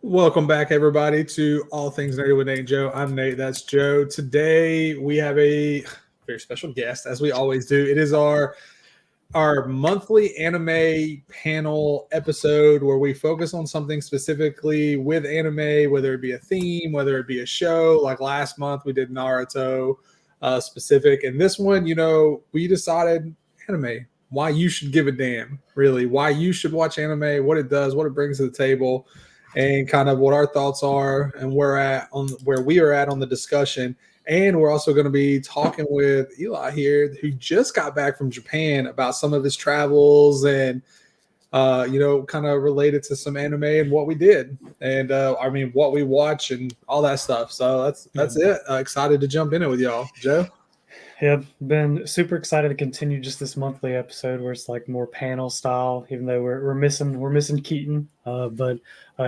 Welcome back, everybody, to All Things Nerdy with Nate and Joe. I'm Nate. That's Joe. Today we have a very special guest, as we always do. It is our monthly anime panel episode where we focus on something specifically with anime, whether it be a theme, whether it be a show. Like last month, we did Naruto specific, and this one, we decided anime. Why you should give a damn, really? Why you should watch anime? What it does, what it brings to the table, and kind of what our thoughts are and where we are at on the discussion. And we're also going to be talking with Eli here, who just got back from Japan, about some of his travels and kind of related to some anime and what we did, and what we watch and all that stuff. So that's it. Excited to jump in it with y'all, Joe. Yeah, been super excited to continue just this monthly episode where it's like more panel style. Even though we're missing Keaton, but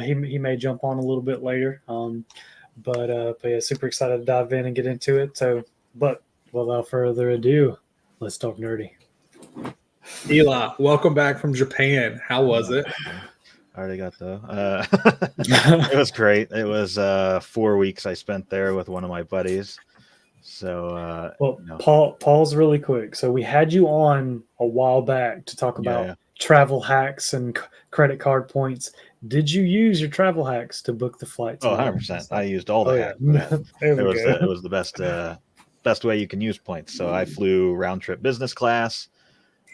he may jump on a little bit later. But yeah, super excited to dive in and get into it. So, but without further ado, let's talk nerdy. Eli, welcome back from Japan. How was it? I already got it was great. It was 4 weeks I spent there with one of my buddies. So pause really quick. So we had you on a while back to talk about travel hacks and credit card points. Did you use your travel hacks to book the flights? 100%. I used all the hacks. It was the best way you can use points. So I flew round trip business class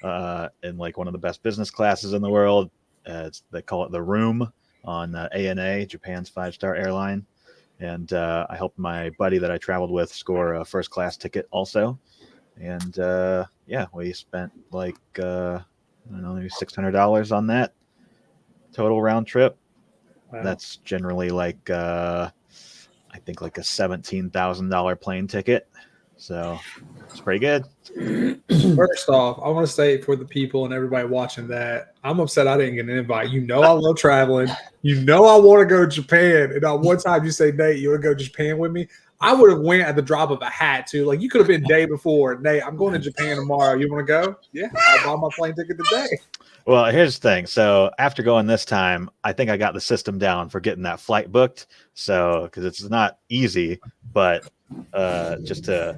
in like one of the best business classes in the world. They call it the Room on ANA, Japan's 5-star airline. And I helped my buddy that I traveled with score a first class ticket also. And we spent like, maybe $600 on that total round trip. Wow. That's generally like, I think like a $17,000 plane ticket. So it's pretty good. First off, I want to say for the people and everybody watching that I'm upset I didn't get an invite. I love traveling. I want to go to Japan. And on one time you say, Nate, you want to go to Japan with me? I would have went at the drop of a hat too. Like you could have been day before. Nate, I'm going to Japan tomorrow. You want to go? Yeah, I'll buy my plane ticket today. Well, here's the thing. So after going this time, I think I got the system down for getting that flight booked. So because it's not easy, but just to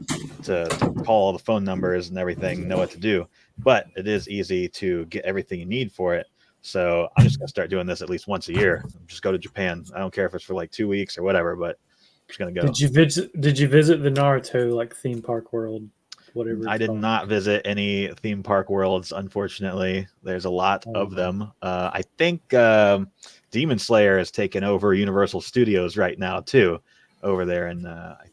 call all the phone numbers and everything, know what to do. But it is easy to get everything you need for it. So I'm just gonna start doing this at least once a year. Just go to Japan. I don't care if it's for like 2 weeks or whatever, but I'm just gonna go. Did you visit the Naruto like theme park world? Whatever. I did not visit any theme park worlds, unfortunately. There's a lot of them. I think Demon Slayer has taken over Universal Studios right now too, over there in I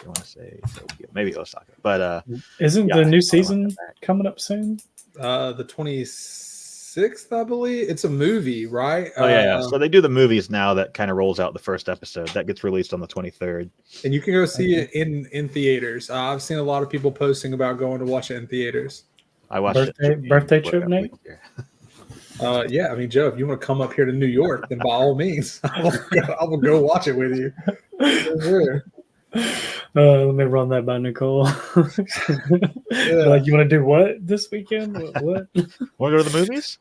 want to say Tokyo, maybe Osaka. But isn't the new season coming up soon? The 26th, I believe. It's a movie, right? So they do the movies now. That kind of rolls out the first episode that gets released on the 23rd, and you can go see it in theaters. I've seen a lot of people posting about going to watch it in theaters. I watched birthday trip, Nate. Yeah, I mean, Joe, if you want to come up here to New York, then by all means, I will go watch it with you. Sure. Let me run that by Nicole. Like, you want to do what this weekend? What? Want to go to the movies?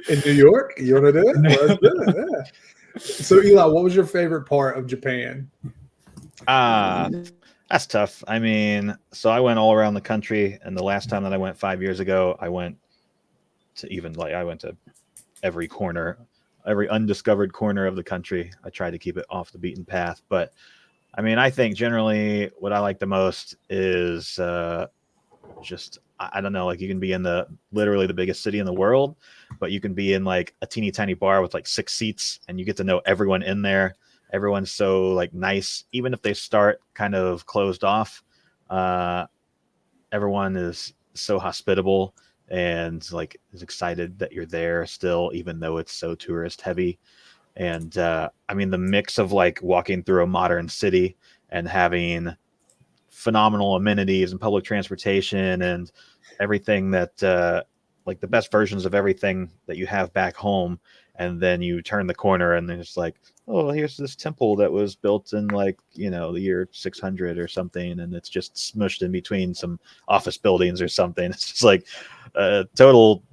In New York? You want to do it? Let's do it. Yeah. So, Eli, what was your favorite part of Japan? That's tough. I mean, so I went all around the country, and the last time that I went 5 years ago, I went to every corner. Every undiscovered corner of the country. I tried to keep it off the beaten path. But I mean, I think generally what I like the most is just, I don't know, like you can be in literally the biggest city in the world, but you can be in like a teeny tiny bar with like 6 seats and you get to know everyone in there. Everyone's so like nice, even if they start kind of closed off. Everyone is so hospitable and like is excited that you're there still, even though it's so tourist heavy. And I mean, the mix of like walking through a modern city and having phenomenal amenities and public transportation and everything that like the best versions of everything that you have back home. And then you turn the corner and then it's like, oh, here's this temple that was built in like, the year 600 or something. And it's just smushed in between some office buildings or something. It's just like a total,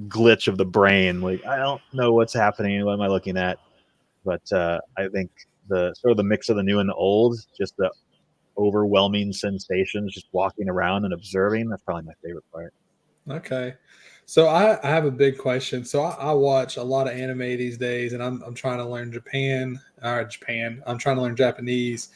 glitch of the brain. Like, I don't know what's happening. What am I looking at? But I think the sort of the mix of the new and the old, just the overwhelming sensations, just walking around and observing. That's probably my favorite part. Okay. So I have a big question. So I watch a lot of anime these days, and I'm trying to learn Japan. I'm trying to learn Japanese.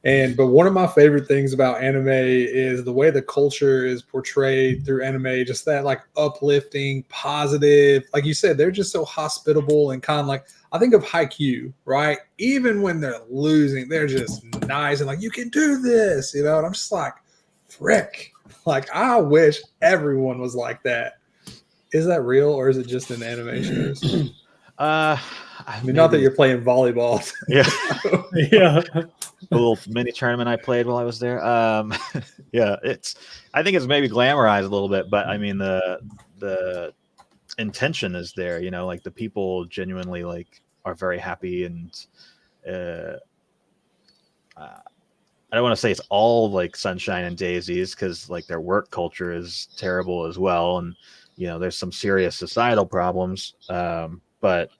But one of my favorite things about anime is the way the culture is portrayed through anime, just that like uplifting, positive. Like you said, they're just so hospitable and kind of like, I think of Haikyuu, right? Even when they're losing, they're just nice and like, you can do this, you know? And I'm just like, frick. Like, I wish everyone was like that. Is that real or is it just in anime shows? I mean, not that you're playing volleyball. Yeah. Yeah. A little mini tournament I played while I was there. Yeah, I think it's maybe glamorized a little bit, but I mean the intention is there, you know, like the people genuinely like are very happy, and I don't want to say it's all like sunshine and daisies, because like their work culture is terrible as well, and you know there's some serious societal problems. But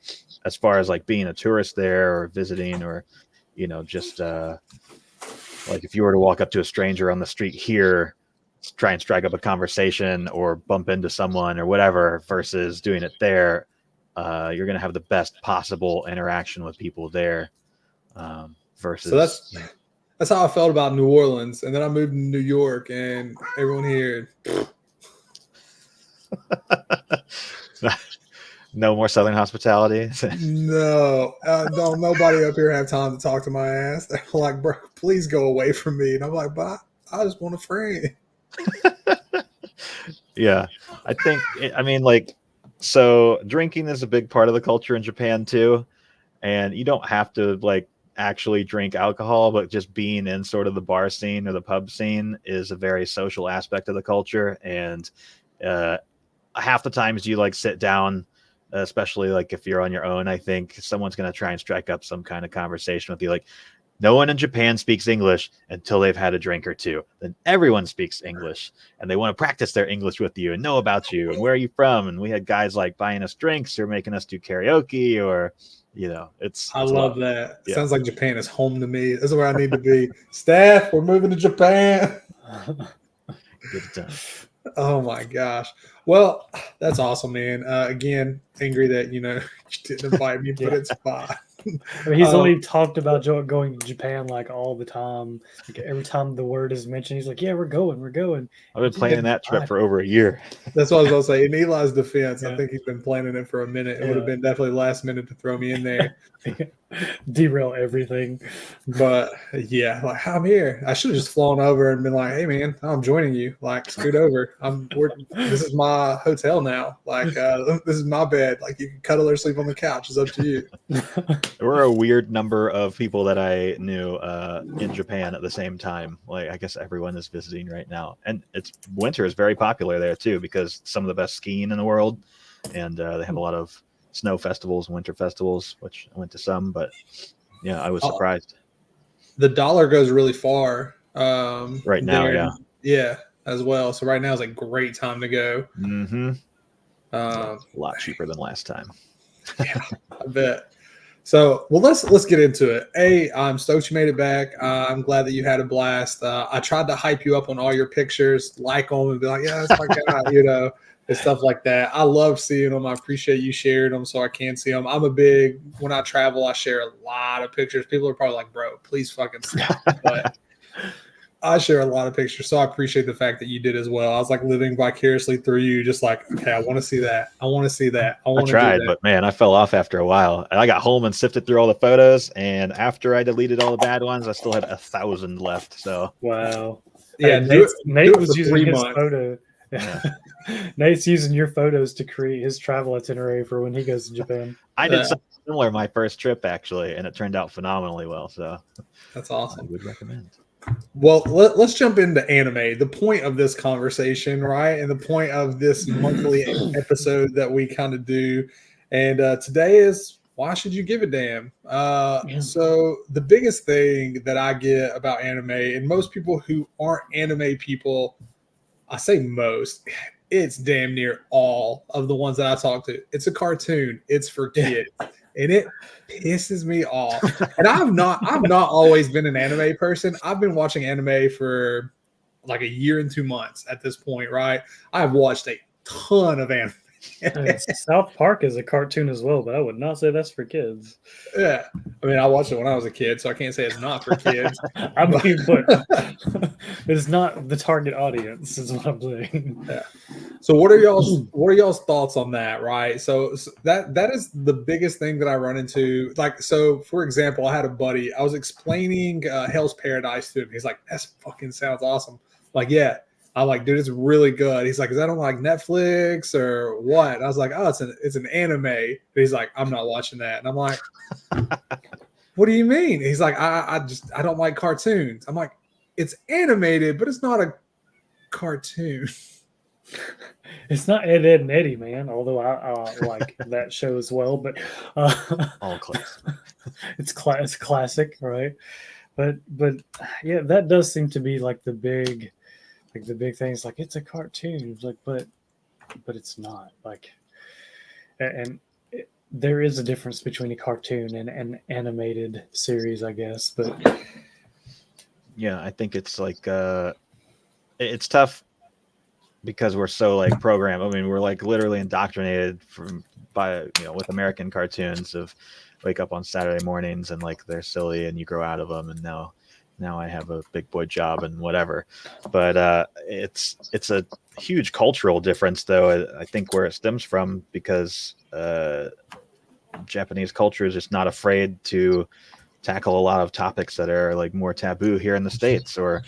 as far as like being a tourist there or visiting, or you know just like if you were to walk up to a stranger on the street here, try and strike up a conversation or bump into someone or whatever, versus doing it there, you're going to have the best possible interaction with people there. Versus, so that's how I felt about New Orleans, and then I moved to New York, and everyone here. No more Southern hospitality. No, don't nobody up here have time to talk to my ass. They're like, bro, please go away from me. And I'm like, but I just want a friend. Yeah, I mean, like, so drinking is a big part of the culture in Japan too, and you don't have to like actually drink alcohol, but just being in sort of the bar scene or the pub scene is a very social aspect of the culture. And half the times you like sit down, especially like if you're on your own, I think someone's going to try and strike up some kind of conversation with you. Like, no one in Japan speaks English until they've had a drink or two. Then everyone speaks English, and they want to practice their English with you and know about you and where are you from. And we had guys like buying us drinks or making us do karaoke, or you know, I love that. Yeah. Sounds like Japan is home to me. This is where I need to be. Staff, we're moving to Japan. Get it done. Oh my gosh. Well, that's awesome, man. Again, angry that you didn't invite me, but it's fine. I mean, he's only talked about going to Japan like all the time. Like every time the word is mentioned, he's like, "Yeah, we're going." I've been planning that trip for over a year. That's what I was going to say. In Eli's defense, I think he's been planning it for a minute. It would have been definitely last minute to throw me in there. Derail everything. But yeah, like, I'm here. I should have just flown over and been like, "Hey man, I'm joining you. Like, scoot over. This is my hotel now. Like, this is my bed. Like, you can cuddle or sleep on the couch. It's up to you." There were a weird number of people that I knew in Japan at the same time. Like, I guess everyone is visiting right now, and winter is very popular there too, because some of the best skiing in the world, and they have a lot of snow festivals, winter festivals, which I went to some, but yeah, I was surprised. The dollar goes really far right now. Yeah, as well. So right now is a great time to go. Mm-hmm. A lot cheaper than last time. Yeah, I bet. So, well, let's get into it. I'm stoked you made it back. I'm glad that you had a blast. I tried to hype you up on all your pictures, like them, and be like, "Yeah, that's my guy," and stuff like that. I love seeing them. I appreciate you sharing them so I can see them. When I travel, I share a lot of pictures. People are probably like, "Bro, please fucking stop." But I share a lot of pictures, so I appreciate the fact that you did as well. I was like living vicariously through you, just like, okay, I want to see that. I want to see that. I tried, but man, I fell off after a while. I got home and sifted through all the photos, and after I deleted all the bad ones, I still had 1,000 left. So wow, yeah, Nate was using his photo. Yeah. Nate's using your photos to create his travel itinerary for when he goes to Japan. I did something similar my first trip actually, and it turned out phenomenally well. So that's awesome. I would recommend. Well, let's jump into anime. The point of this conversation, right? And the point of this monthly episode that we kind of do. And today is, why should you give a damn? So the biggest thing that I get about anime, and most people who aren't anime people, I say most, it's damn near all of the ones that I talk to. It's a cartoon. It's for kids. And it pisses me off. And I've not always been an anime person. I've been watching anime for like a year and 2 months at this point, right? I've watched a ton of anime. South Park is a cartoon as well, but I would not say that's for kids. Yeah. I mean, I watched it when I was a kid, so I can't say it's not for kids. I mean, but it's not the target audience, is what I'm saying. Yeah. So what are y'all's thoughts on that, right? So that is the biggest thing that I run into. Like, so for example, I had a buddy, I was explaining Hell's Paradise to him. He's like, that fucking sounds awesome. Like, yeah. I'm like, dude, it's really good. He's like, is that on like Netflix or what? And I was like, oh, it's an anime. And he's like, I'm not watching that. And I'm like, what do you mean? He's like, I don't like cartoons. I'm like, it's animated, but it's not a cartoon. It's not Ed, Ed, and Eddie, man. Although I like that show as well, but all close. It's classic, right? But yeah, that does seem to be like the big things. Like, it's a cartoon, like, but it's not. Like, and there is a difference between a cartoon and an animated series, I guess. But yeah, I think it's like it's tough because we're so like programmed. I mean, we're like literally indoctrinated with American cartoons of wake up on Saturday mornings and like they're silly and you grow out of them, and now I have a big boy job and whatever. But it's a huge cultural difference, though, I think, where it stems from, because Japanese culture is just not afraid to tackle a lot of topics that are like more taboo here in the States. Or,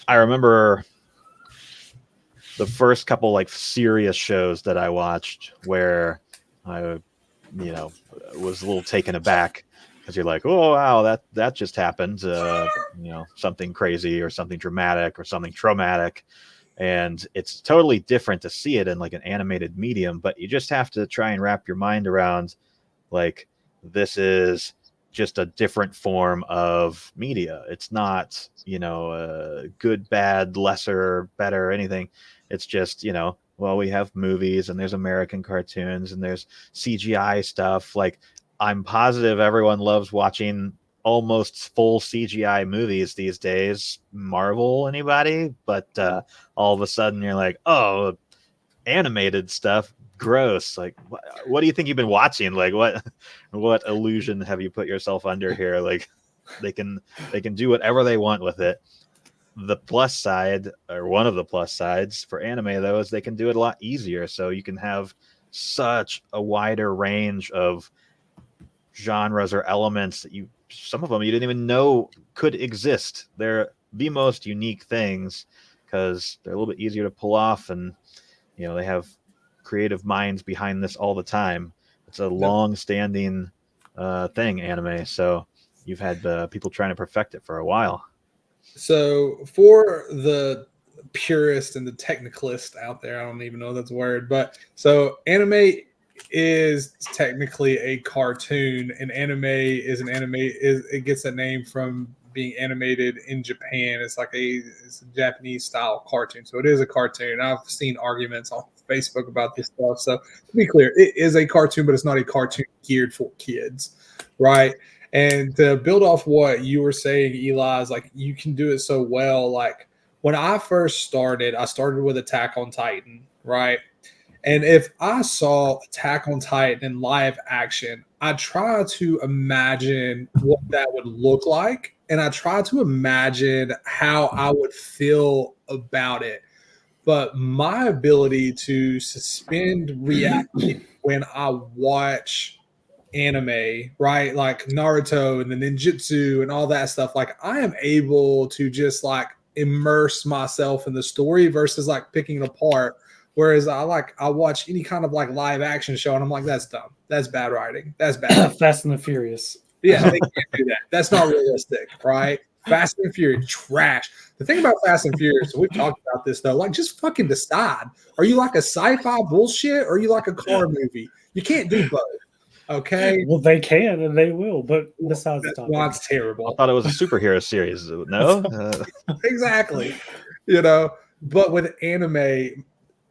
I remember the first couple like serious shows that I watched where I, was a little taken aback. Because you're like, oh wow, that just happened, something crazy or something dramatic or something traumatic, and it's totally different to see it in like an animated medium. But you just have to try and wrap your mind around, like, this is just a different form of media. It's not, good, bad, lesser, better, anything. It's just, well, we have movies and there's American cartoons and there's CGI stuff. Like, I'm positive everyone loves watching almost full CGI movies these days. Marvel, anybody? But all of a sudden you're like, oh, animated stuff, gross. Like, what do you think you've been watching? Like, what illusion have you put yourself under here? Like, they can do whatever they want with it. The plus side, or one of the plus sides for anime, though, is they can do it a lot easier. So you can have such a wider range of genres or elements that some of them you didn't even know could exist. They're the most unique things because they're a little bit easier to pull off, and they have creative minds behind this all the time. It's a long-standing thing, anime. So you've had people trying to perfect it for a while. So for the purist and the technicalist out there, I don't even know if that's a word, but so anime is technically a cartoon, and it gets a name from being animated in Japan. It's a Japanese style cartoon, so it is a cartoon. I've seen arguments on Facebook about this stuff. So to be clear, it is a cartoon, but it's not a cartoon geared for kids, right? And to build off what you were saying, Eli, is like, you can do it so well. Like, when I first started, I started with Attack on Titan, right? And if I saw Attack on Titan in live action, I try to imagine what that would look like. And I try to imagine how I would feel about it. But my ability to suspend reality when I watch anime, right? Like Naruto and the ninjutsu and all that stuff, like, I am able to just like immerse myself in the story versus like picking it apart. Whereas I watch any kind of like live action show and I'm like, that's dumb. That's bad writing. That's bad. Fast and the Furious. Yeah, they can't do that. That's not realistic, right? Fast and Furious, trash. The thing about Fast and Furious, we've talked about this though, like, just fucking decide. Are you like a sci-fi bullshit or are you like a car movie? You can't do both. Okay. Well, they can and they will, but besides the topic. That's terrible. I thought it was a superhero series. No? Exactly. But with anime,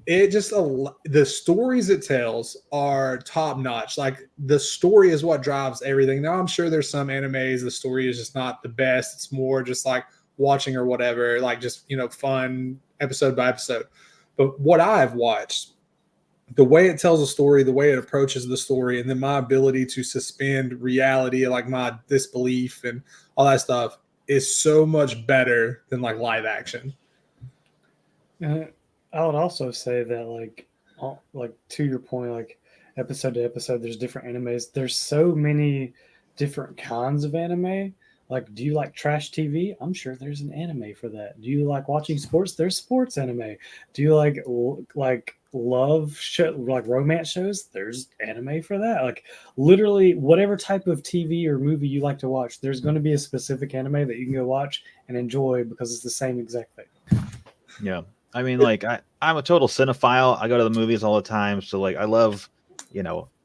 it just the stories it tells are top notch. Like the story is what drives everything. Now I'm sure there's some animes the story is just not the best. It's more just like watching or whatever, like just fun episode by episode. But what I've watched, the way it tells a story, the way it approaches the story, and then my ability to suspend reality, like my disbelief and all that stuff, is so much better than like live action. I would also say that like to your point, like episode to episode, there's different animes. There's so many different kinds of anime. Like, do you like trash TV? I'm sure there's an anime for that. Do you like watching sports? There's sports anime. Do you like love show, like romance shows? There's anime for that. Like literally whatever type of TV or movie you like to watch, there's going to be a specific anime that you can go watch and enjoy because it's the same exact thing. Yeah. I mean, like I'm a total cinephile. I go to the movies all the time. So like I love,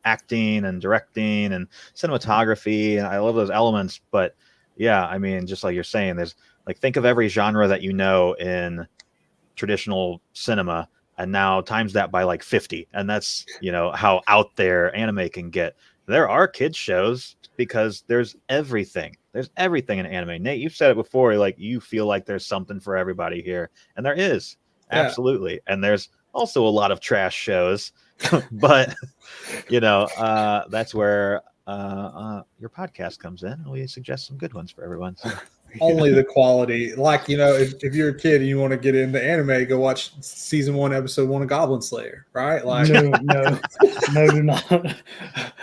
acting and directing and cinematography, and I love those elements. But yeah, I mean, just like you're saying, there's like think of every genre that in traditional cinema, and now times that by like 50, and that's how out there anime can get. There are kids shows because there's everything. There's everything in anime. Nate, you've said it before. Like you feel like there's something for everybody here, and there is. Absolutely. And there's also a lot of trash shows, but that's where your podcast comes in, and we suggest some good ones for everyone. So. Only the quality. Like, if you're a kid and you want to get into anime, go watch season 1, episode 1 of Goblin Slayer, right? Like, no, do not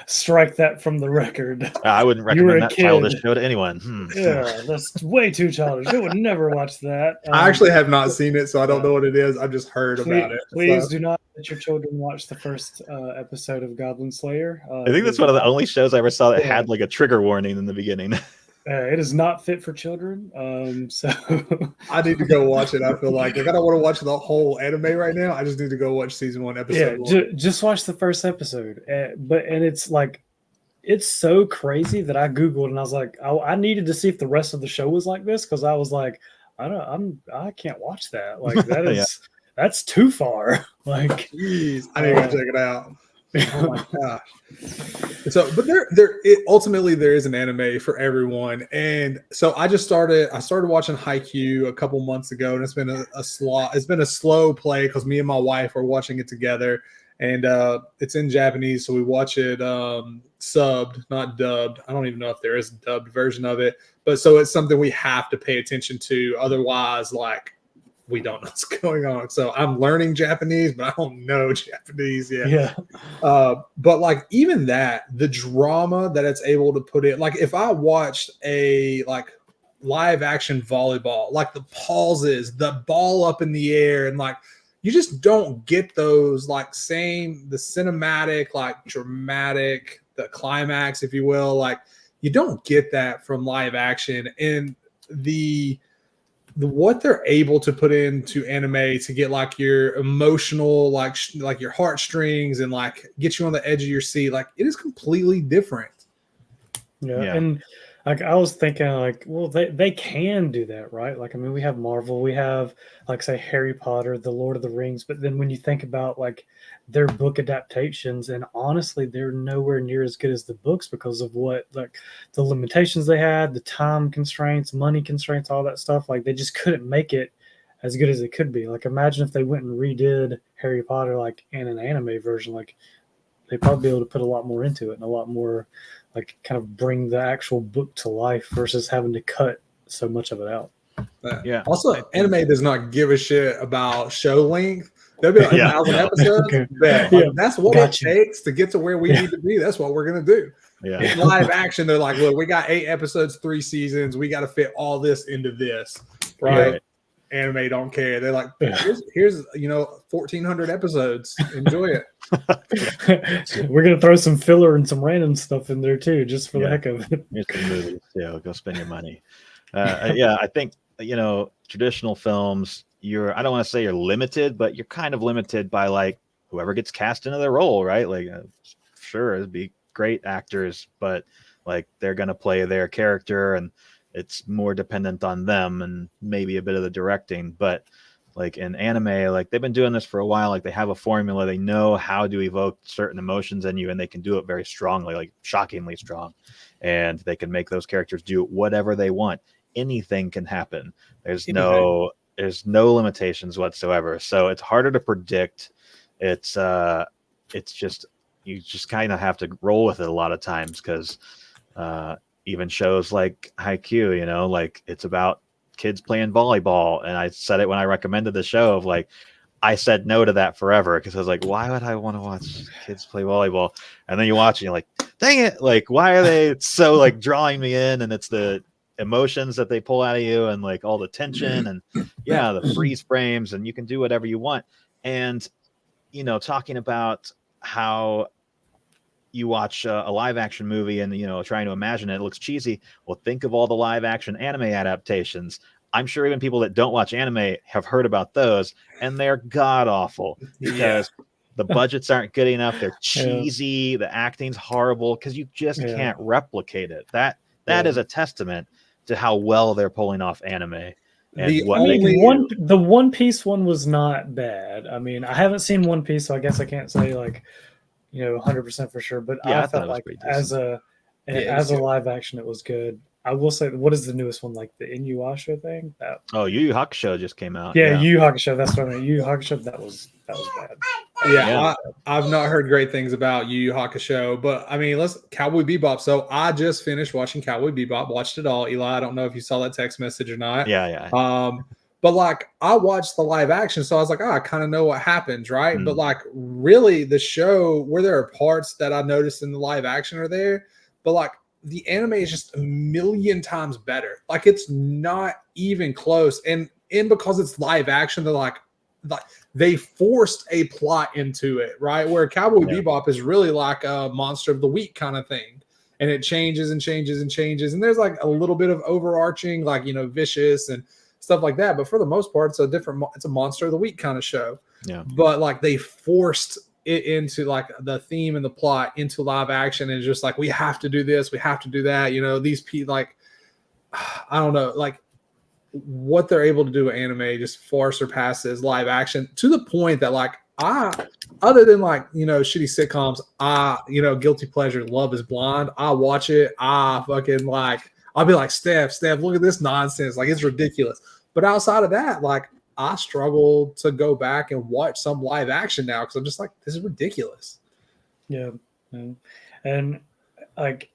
strike that from the record. I wouldn't recommend that childish show to anyone. Yeah, that's way too childish. I would never watch that. I actually have not seen it, so I don't know what it is. I've just heard about it. Please do not let your children watch the first episode of Goblin Slayer. I think that's one of the only shows I ever saw that had like a trigger warning in the beginning. It is not fit for children. So I need to go watch it. I feel like I don't want to watch the whole anime right now. I just need to go watch season 1, episode 1. Just watch the first episode. And it's like, it's so crazy that I Googled and I was like, I needed to see if the rest of the show was like this. Cause I was like, I can't watch that. Like that is, that's too far. Like, jeez, I need to go check it out. Oh my gosh. So, but ultimately there is an anime for everyone. And so I started watching Haikyuu a couple months ago, and it's been a slow play because me and my wife are watching it together, and it's in Japanese. So we watch it subbed, not dubbed. I don't even know if there is a dubbed version of it, but so it's something we have to pay attention to. Otherwise, like, we don't know what's going on. So I'm learning Japanese, but I don't know Japanese yet. Yeah. But like even that, the drama that it's able to put in, like if I watched a like live action volleyball, like the pauses, the ball up in the air, and like you just don't get those like the cinematic, like dramatic, the climax, if you will, like you don't get that from live action. And the what they're able to put into anime to get like your emotional, like your heartstrings, and like get you on the edge of your seat, like it is completely different. Yeah. And like I was thinking, like, well, they can do that, right? Like, I mean, we have Marvel, we have like say Harry Potter, The Lord of the Rings, but then when you think about like their book adaptations, and honestly, they're nowhere near as good as the books because of what like the limitations they had, the time constraints, money constraints, all that stuff. Like they just couldn't make it as good as it could be. Like imagine if they went and redid Harry Potter like in an anime version, like they'd probably be able to put a lot more into it and a lot more like kind of bring the actual book to life versus having to cut so much of it out. Yeah. Also, anime does not give a shit about show length. There'll be like 1,000 episodes. Okay. That's what it takes to get to where we need to be. That's what we're gonna do. Yeah. In live action, they're like, look, we got 8 episodes, 3 seasons. We got to fit all this into this, right? Anime don't care. They're like, here's 1,400 episodes. Enjoy it. We're gonna throw some filler and some random stuff in there too, just for the heck of it. Here's some movies. Yeah, go spend your money. I think traditional films, I don't want to say you're limited, but you're kind of limited by like whoever gets cast into their role, right? Like, sure, it'd be great actors, but like they're gonna play their character, and it's more dependent on them and maybe a bit of the directing. But like in anime, like they've been doing this for a while. Like they have a formula. They know how to evoke certain emotions in you, and they can do it very strongly, like shockingly strong. And they can make those characters do whatever they want. Anything can happen. There's no limitations whatsoever. So it's harder to predict. It's just, you just kind of have to roll with it a lot of times, because even shows like Haikyuu, you know, like it's about kids playing volleyball. And I said it when I recommended the show, of like, I said no to that forever, because I was like, why would I want to watch kids play volleyball? And then you watch and you're like, dang it, like, why are they so like drawing me in? And it's the emotions that they pull out of you, and like all the tension, and the freeze frames, and you can do whatever you want. And you know, talking about how you watch a live action movie and, you know, trying to imagine it looks cheesy. Well, think of all the live action anime adaptations. I'm sure even people that don't watch anime have heard about those, and they're god awful, because the budgets aren't good enough. They're cheesy. The acting's horrible, because you just can't replicate it. That is a testament to how well they're pulling off anime. And the One Piece one was not bad. I mean, I haven't seen One Piece, so I guess I can't say like, you know, 100% for sure. But I felt like as a live action, it was good. I will say, what is the newest one, like the Inuyasha thing? Yu Yu Hakusho just came out. Yeah, Yu Yu Hakusho. That's what I mean. Yu Yu Hakusho. That was bad. I've not heard great things about Yu Yu Hakusho, but I mean, Cowboy Bebop. So I just finished watching Cowboy Bebop, watched it all. Eli, I don't know if you saw that text message or not. But like, I watched the live action, so I was like, I kind of know what happens, right? But like, really, the show, where there are parts that I noticed in the live action are there, but like, the anime is just a million times better. Like, it's not even close. And because it's live action, they're like they forced a plot into it, right? Where Cowboy Bebop is really like a Monster of the Week kind of thing. And it changes and changes and changes. And there's like a little bit of overarching, like, you know, vicious and stuff like that. But for the most part, it's a Monster of the Week kind of show. Yeah. But like, they forced it into like the theme and the plot into live action, and just like, we have to do this, we have to do that. You know, these people, like, I don't know, like, what they're able to do with anime just far surpasses live action, to the point that like, other than like, you know, shitty sitcoms, you know, guilty pleasure, Love is Blind, I watch it, fucking like, I'll be like, Steph, look at this nonsense, like, it's ridiculous. But outside of that, like, I struggle to go back and watch some live action now, because I'm just like, this is ridiculous. Yeah. And like,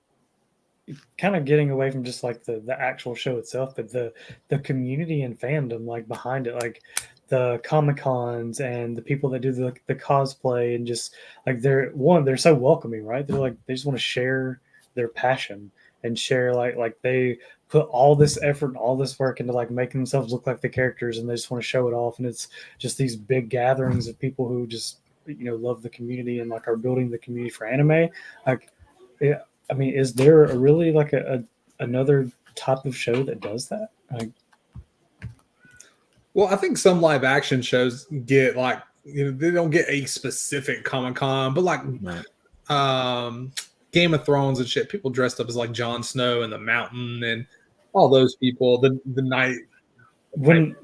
kind of getting away from just like the actual show itself, but the community and fandom like behind it, like the Comic-Cons and the people that do the cosplay, and just like they're so welcoming, right? They're like, they just want to share their passion and share like they put all this effort and all this work into like making themselves look like the characters, and they just want to show it off. And it's just these big gatherings of people who just, you know, love the community and like are building the community for anime. Like, yeah, I mean, is there really like another type of show that does that? Like, well, I think some live action shows get like, you know, they don't get a specific Comic-Con, but like Game of Thrones and shit, people dressed up as like Jon Snow and the Mountain and all those people. The night when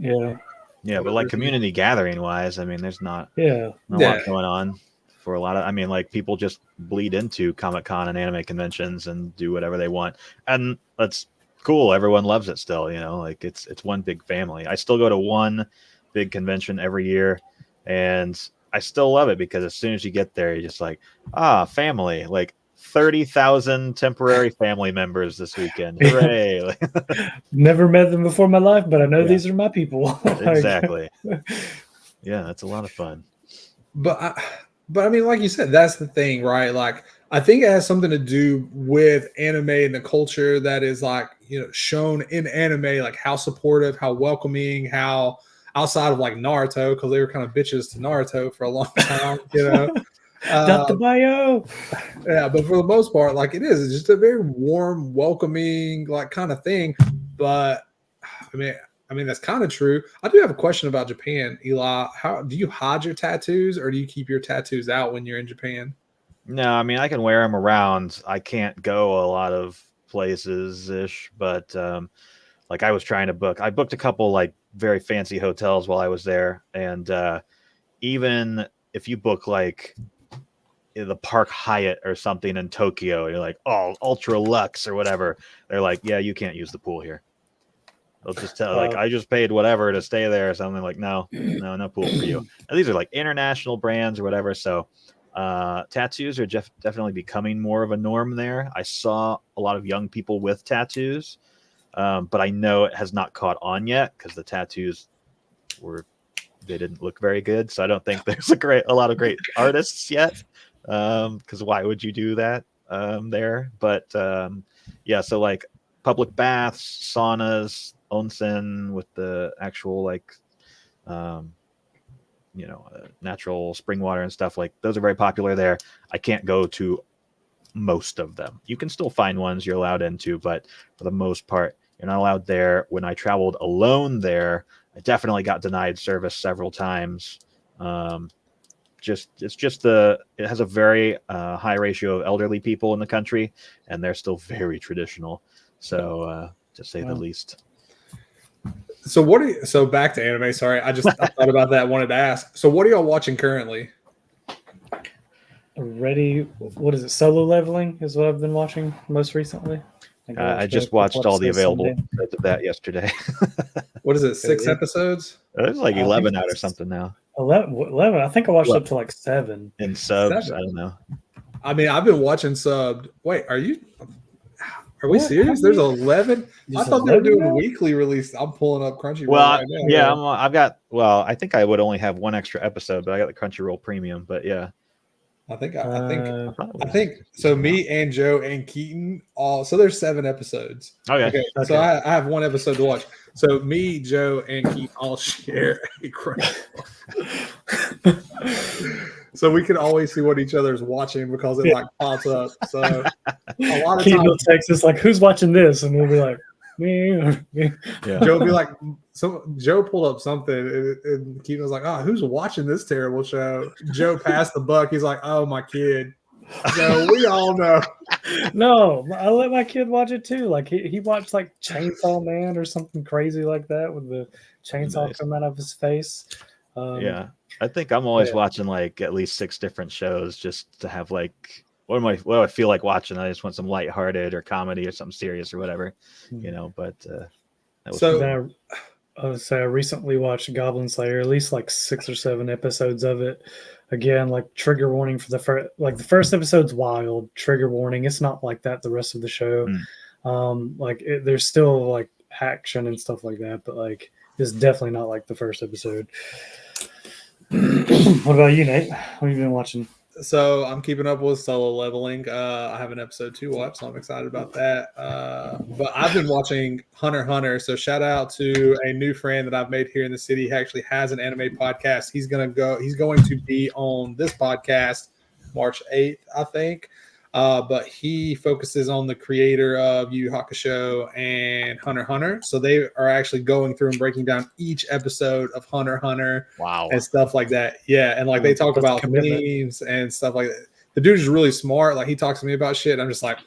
but like community gathering wise, I mean, there's not a lot going on for a lot of. I mean, like, people just bleed into Comic-Con and anime conventions and do whatever they want, and that's cool. Everyone loves it still, you know. Like, it's one big family. I still go to one big convention every year, and I still love it, because as soon as you get there, you're just like, family. Like, 30,000 temporary family members this weekend. Hooray. Never met them before in my life, but I know these are my people. Exactly. Yeah, that's a lot of fun. But I mean, like you said, that's the thing, right? Like, I think it has something to do with anime and the culture that is, like, you know, shown in anime, like how supportive, how welcoming, how outside of like Naruto, because they were kind of bitches to Naruto for a long time, you know. Dr. Bio. Yeah, but for the most part, like, it's just a very warm, welcoming, like, kind of thing. But I mean that's kind of true. I do have a question about Japan, Eli. How do you hide your tattoos, or do you keep your tattoos out when you're in Japan? No, I mean, I can wear them around. I can't go a lot of places ish, but like I was trying to book. I booked a couple like very fancy hotels while I was there, and even if you book like the Park Hyatt or something in Tokyo, you're like, oh, ultra luxe or whatever. They're like, yeah, you can't use the pool here. They'll just tell like, I just paid whatever to stay there or something. Like, no pool for you. And these are like international brands or whatever. So tattoos are definitely becoming more of a norm there. I saw a lot of young people with tattoos, but I know it has not caught on yet because the tattoos they didn't look very good. So I don't think there's a lot of great artists yet. Because why would you do that there? But yeah, so like public baths, saunas, onsen with the actual like natural spring water and stuff, like those are very popular there. I can't go to most of them. You can still find ones you're allowed into, but for the most part, you're not allowed there. When I traveled alone there, I definitely got denied service several times. It has a very high ratio of elderly people in the country, and they're still very traditional. So to say the least. So back to anime. Sorry, I thought about that. Wanted to ask. So what are y'all watching currently? What is it? Solo Leveling is what I've been watching most recently. I just watched all the available episodes of that yesterday. What is it? 6 episodes? There's like 11 out or something now. 11. I think I watched up to like 7. In subs, 7. I don't know. I mean, I've been watching subbed. Wait, are we serious? There's 11? I thought they were doing weekly release. I'm pulling up Crunchyroll right now. Yeah, I think I would only have one extra episode, but I got the Crunchyroll Premium. But yeah. I think so. Me and Joe and Keaton so there's 7 episodes. Okay. So I have one episode to watch. So me, Joe, and Keaton all share a Crunchyroll. So we can always see what each other's watching because it like pops up. So a lot of Keaton will text us like, "Who's watching this?" And we'll be like, "Me." Yeah. Joe will be like, Joe pulled up something, and Keaton was like, "Oh, who's watching this terrible show?" Joe passed the buck. He's like, "Oh, my kid." So we all know. No, I let my kid watch it too. Like he watched like Chainsaw Man or something crazy like that with the chainsaw coming out of his face. Yeah, I think I'm always watching like at least 6 different shows just to have like what do I feel like watching? I just want some lighthearted or comedy or something serious or whatever, But I recently watched Goblin Slayer, at least like 6 or 7 episodes of it. Again, like trigger warning for the first episode's wild. Trigger warning. It's not like that the rest of the show. There's still like action and stuff like that, but like it's definitely not like the first episode. What about you, Nate? What have you been watching? So I'm keeping up with Solo Leveling. I have an episode 2 watch, so I'm excited about that. But I've been watching Hunter x Hunter. So shout out to a new friend that I've made here in the city. He actually has an anime podcast. He's going to be on this podcast March 8th, I think. But he focuses on the creator of Yu Yu Hakusho and Hunter x Hunter. So they are actually going through and breaking down each episode of Hunter x Hunter and stuff like that. Yeah, and like they talk about themes and stuff like that. The dude is really smart. Like he talks to me about shit. I'm just like,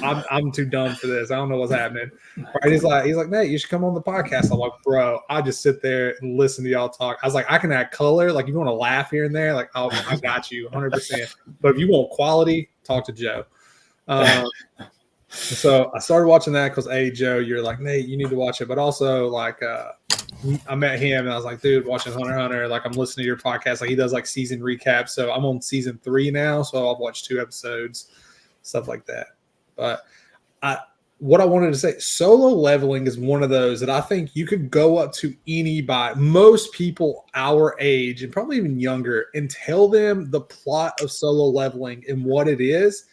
I'm too dumb for this. I don't know what's happening. Right? He's like, Nate, you should come on the podcast. I'm like, bro, I just sit there and listen to y'all talk. I was like, I can add color. Like, if you want to laugh here and there, like, I got you 100%. But if you want quality, talk to Joe. So I started watching that because, Joe, you're like, Nate, you need to watch it. But also, like, I met him and I was like, dude, watching Hunter x Hunter. Like, I'm listening to your podcast. Like, he does like season recaps. So I'm on season 3 now. So I've watched 2 episodes, stuff like that. But what I wanted to say, Solo Leveling is one of those that I think you could go up to anybody, most people our age and probably even younger, and tell them the plot of Solo Leveling and what it is.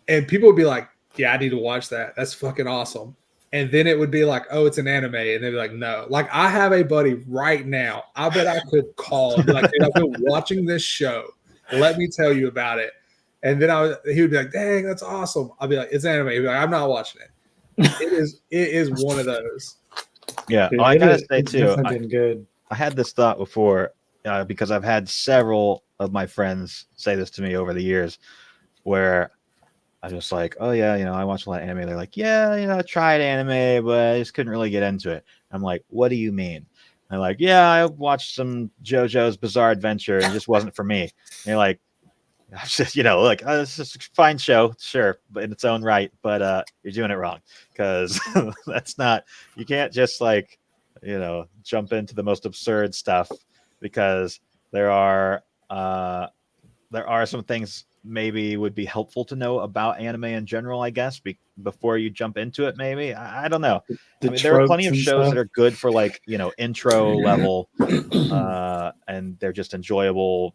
And people would be like, yeah, I need to watch that. That's fucking awesome. And then it would be like, oh, it's an anime. And they'd be like, no. Like, I have a buddy right now. I bet I could call and be like, dude, I've been watching this show. Let me tell you about it. And then he would be like, dang, that's awesome. I'll be like, it's anime. He'd be like, I'm not watching it. It is one of those. Yeah. Dude, I gotta say too, good. I had this thought before because I've had several of my friends say this to me over the years, where I was just like, oh yeah, I watch a lot of anime. They're like, yeah, I tried anime, but I just couldn't really get into it. I'm like, what do you mean? They're like, yeah, I watched some JoJo's Bizarre Adventure and it just wasn't for me. And you're like, like, this is a fine show, sure, but in its own right, but you're doing it wrong, because that's not, you can't just like, jump into the most absurd stuff, because there are some things maybe would be helpful to know about anime in general, I guess, before you jump into it. Maybe I don't know. I mean, there are plenty of shows that are good for like intro level, and they're just enjoyable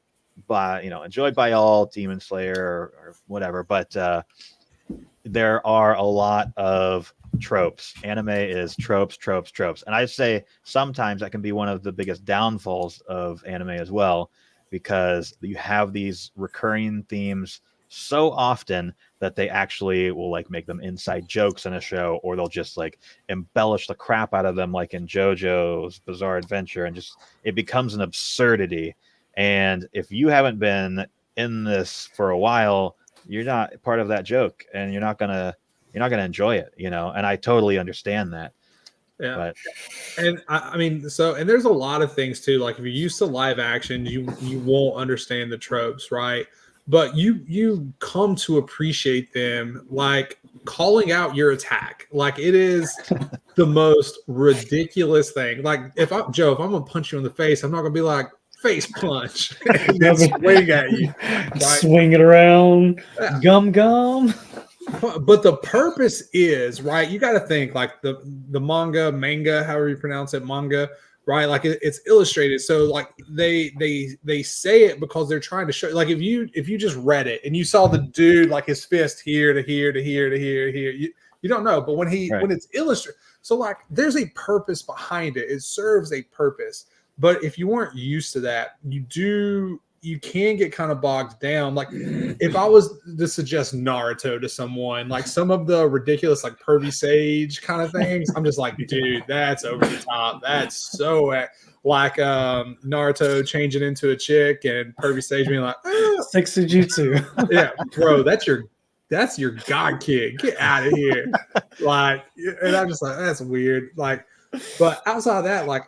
enjoyed by all, Demon Slayer or whatever. But there are a lot of tropes. Anime is tropes, and I'd say sometimes that can be one of the biggest downfalls of anime as well, because you have these recurring themes so often that they actually will like make them inside jokes in a show, or they'll just like embellish the crap out of them, like in JoJo's Bizarre Adventure, and just it becomes an absurdity. And if you haven't been in this for a while, you're not part of that joke, and you're not gonna enjoy it, and I totally understand that. Yeah. But and I mean, and there's a lot of things too. Like if you're used to live action, you won't understand the tropes, right? But you come to appreciate them, like calling out your attack. Like it is the most ridiculous thing. Like if I'm gonna punch you in the face, I'm not gonna be like, face punch and then swing at you, right? Swing it around, gum. But the purpose is, right, you got to think like the manga, however you pronounce it, manga, right? Like it's illustrated, so like they say it because they're trying to show. Like if you just read it and you saw the dude like his fist here to here to here to here, you don't know. But when it's illustrated, so like there's a purpose behind it. It serves a purpose. But if you weren't used to that, you can get kind of bogged down. Like if I was to suggest Naruto to someone, like some of the ridiculous, like pervy sage kind of things, I'm just like, dude, that's over the top. That's so like Naruto changing into a chick and pervy sage being like, sexy jutsu. Yeah, bro, that's your god kid. Get out of here. Like, and I'm just like, that's weird. Like, but outside of that, like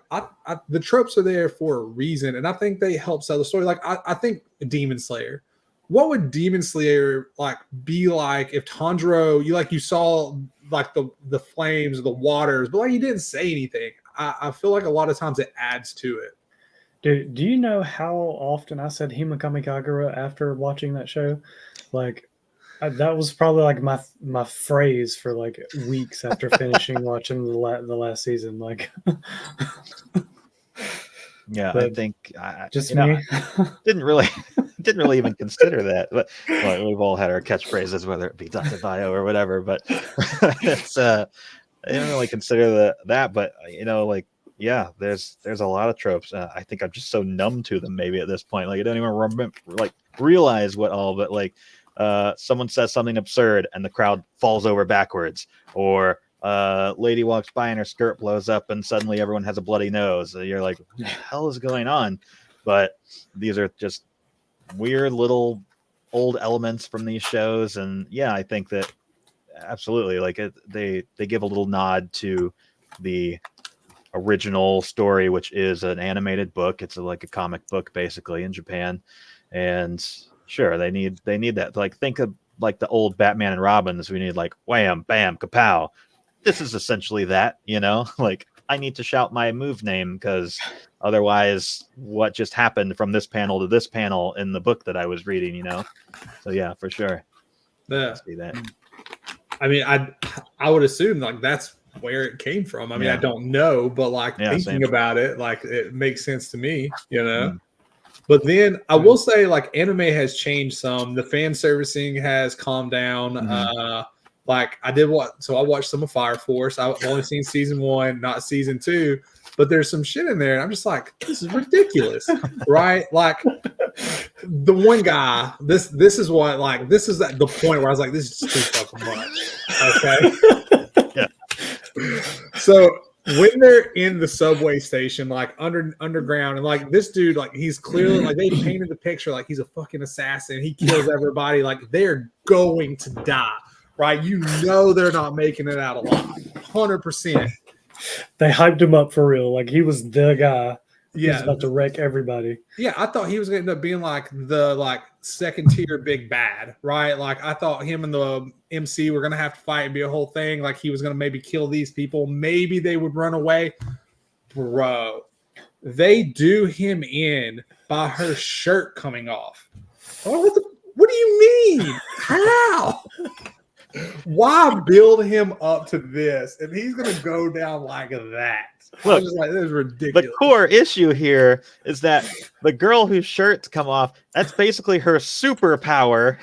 the tropes are there for a reason, and I think they help sell the story. Like I think Demon Slayer. What would Demon Slayer like be like if Tanjiro, you saw like the flames, the waters, but like you didn't say anything? I feel like a lot of times it adds to it. Do you know how often I said Himakami Kagura after watching that show? Like that was probably like my phrase for like weeks after finishing watching the last season. Like, yeah, I think just me didn't really even consider that. But well, we've all had our catchphrases, whether it be Dr. Bio or whatever. But it's I didn't really consider that. But like, yeah, there's a lot of tropes. I think I'm just so numb to them maybe at this point. Like I don't even remember, like realize what all. But like. Someone says something absurd and the crowd falls over backwards, or lady walks by and her skirt blows up and suddenly everyone has a bloody nose. You're like, what the hell is going on? But these are just weird little old elements from these shows, and yeah, I think that absolutely, like they give a little nod to the original story, which is an animated book. It's like a comic book basically in Japan, and sure, they need that. Like think of like the old Batman and Robins. We need like wham, bam, kapow. This is essentially that, like I need to shout my move name because otherwise what just happened from this panel to this panel in the book that I was reading, So yeah, for sure. Yeah. See that. I mean, I would assume like that's where it came from. I mean, I don't know, but like thinking about it, like it makes sense to me, But then I will say, like, anime has changed some. The fan servicing has calmed down. Like I watched some of Fire Force. I've only seen season 1, not season 2. But there's some shit in there, and I'm just like, this is ridiculous, right? Like the one guy. This is what like this is at the point where I was like, this is just too fucking much. Okay. Yeah. So when they're in the subway station, like underground, and like this dude, like he's clearly like they painted the picture like he's a fucking assassin. He kills everybody. Like they're going to die, right? You know they're not making it out alive, 100%. They hyped him up for real, like he was the guy. Yeah, He's about to wreck everybody. Yeah, I thought he was going to end up being like the second tier big bad, right? Like I thought him and the MC were going to have to fight and be a whole thing. Like he was going to maybe kill these people. Maybe they would run away. Bro, they do him in by her shirt coming off. Oh, what do you mean? How? Why build him up to this if he's going to go down like that? Look, just like, this is ridiculous. The core issue here is that the girl whose shirts come off, that's basically her superpower,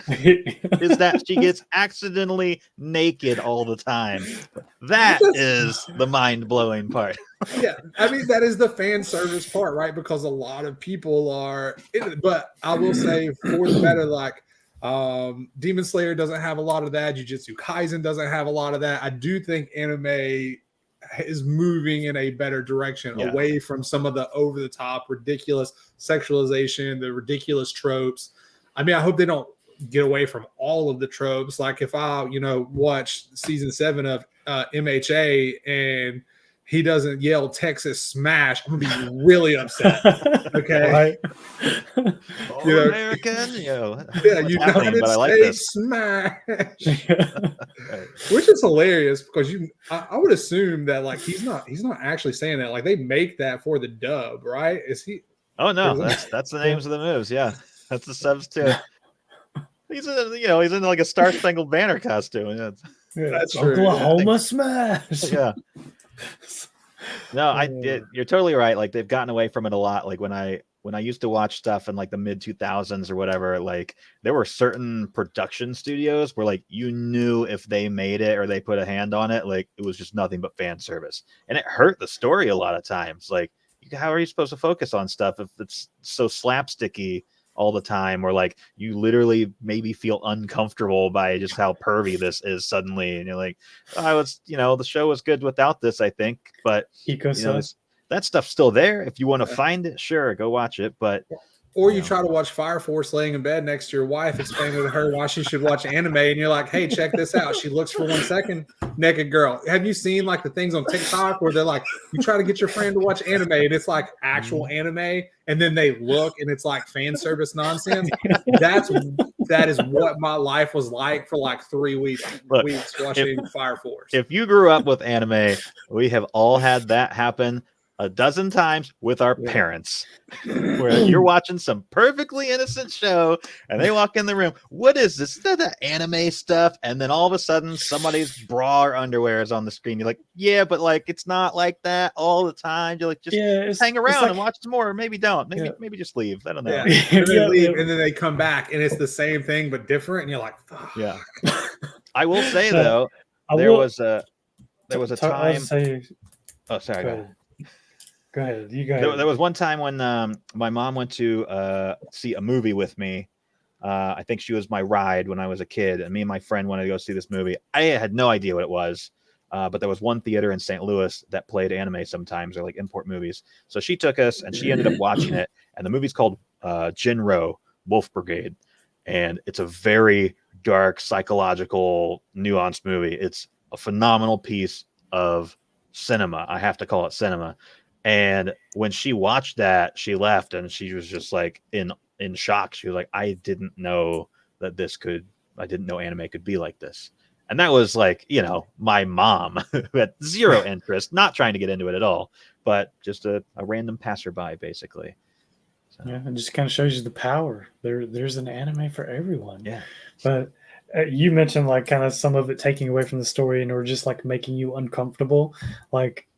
is that she gets accidentally naked all the time. That is the mind-blowing part. Yeah, I mean, that is the fan service part, right? Because a lot of people are in it. But I will say, for the better, like, Demon Slayer doesn't have a lot of that. Jujutsu Kaisen doesn't have a lot of that. I do think anime is moving in a better direction, away from some of the over-the-top, ridiculous sexualization, the ridiculous tropes. I mean, I hope they don't get away from all of the tropes. Like if I, watch season 7 of MHA and he doesn't yell Texas Smash, I'm gonna be really upset. Okay, American, United States Smash, which is hilarious because I would assume that like he's not actually saying that. Like they make that for the dub, right? Is he? Oh no, that's the names of the moves. Yeah, that's the subs too. He's in like a Star Spangled Banner costume. That's true. Oklahoma Smash. Yeah. No, you're totally right. Like they've gotten away from it a lot. Like when I used to watch stuff in like the mid 2000s or whatever, like there were certain production studios where like you knew if they made it or they put a hand on it, like it was just nothing but fan service, and it hurt the story a lot of times. Like how are you supposed to focus on stuff if it's so slapsticky all the time, or like you literally maybe feel uncomfortable by just how pervy this is suddenly, and you're like, the show was good without this, I think, but that stuff's still there. If you want to find it, sure, go watch it. But or you try to watch Fire Force laying in bed next to your wife, explaining to her why she should watch anime, and you're like, hey, check this out. She looks for 1 second, naked girl. Have you seen like the things on TikTok where they're like, you try to get your friend to watch anime and it's like actual anime, and then they look and it's like fan service nonsense? That is what my life was like for like 3 weeks watching Fire Force. If you grew up with anime, we have all had that happen a dozen times with our parents, where you're watching some perfectly innocent show and they walk in the room. What is this? Is that the anime stuff? And then all of a sudden somebody's bra or underwear is on the screen. You're like, yeah, but like it's not like that all the time. You're like, just hang around and watch some more, or maybe don't. Maybe just leave. I don't know. Yeah. And then leave, and then they come back and it's the same thing but different, and you're like, fuck. Yeah. I will say though, there was a time. Oh, sorry. Go ahead. Go ahead. You go. There was one time when my mom went to see a movie with me. I think she was my ride when I was a kid, and me and my friend wanted to go see this movie. I had no idea what it was, but there was one theater in St. Louis that played anime sometimes, or like import movies. So she took us, and she ended up watching it. And the movie's called Jinro Wolf Brigade, and it's a very dark, psychological, nuanced movie. It's a phenomenal piece of cinema. I have to call it cinema. And when she watched that, she left and she was just like in shock. She was like, I didn't know anime could be like this. And that was like, my mom who had zero interest, not trying to get into it at all, but just a random passerby, basically. So. Yeah, it just kind of shows you the power. There's an anime for everyone. Yeah. But you mentioned like kind of some of it taking away from the story and or just like making you uncomfortable. Like,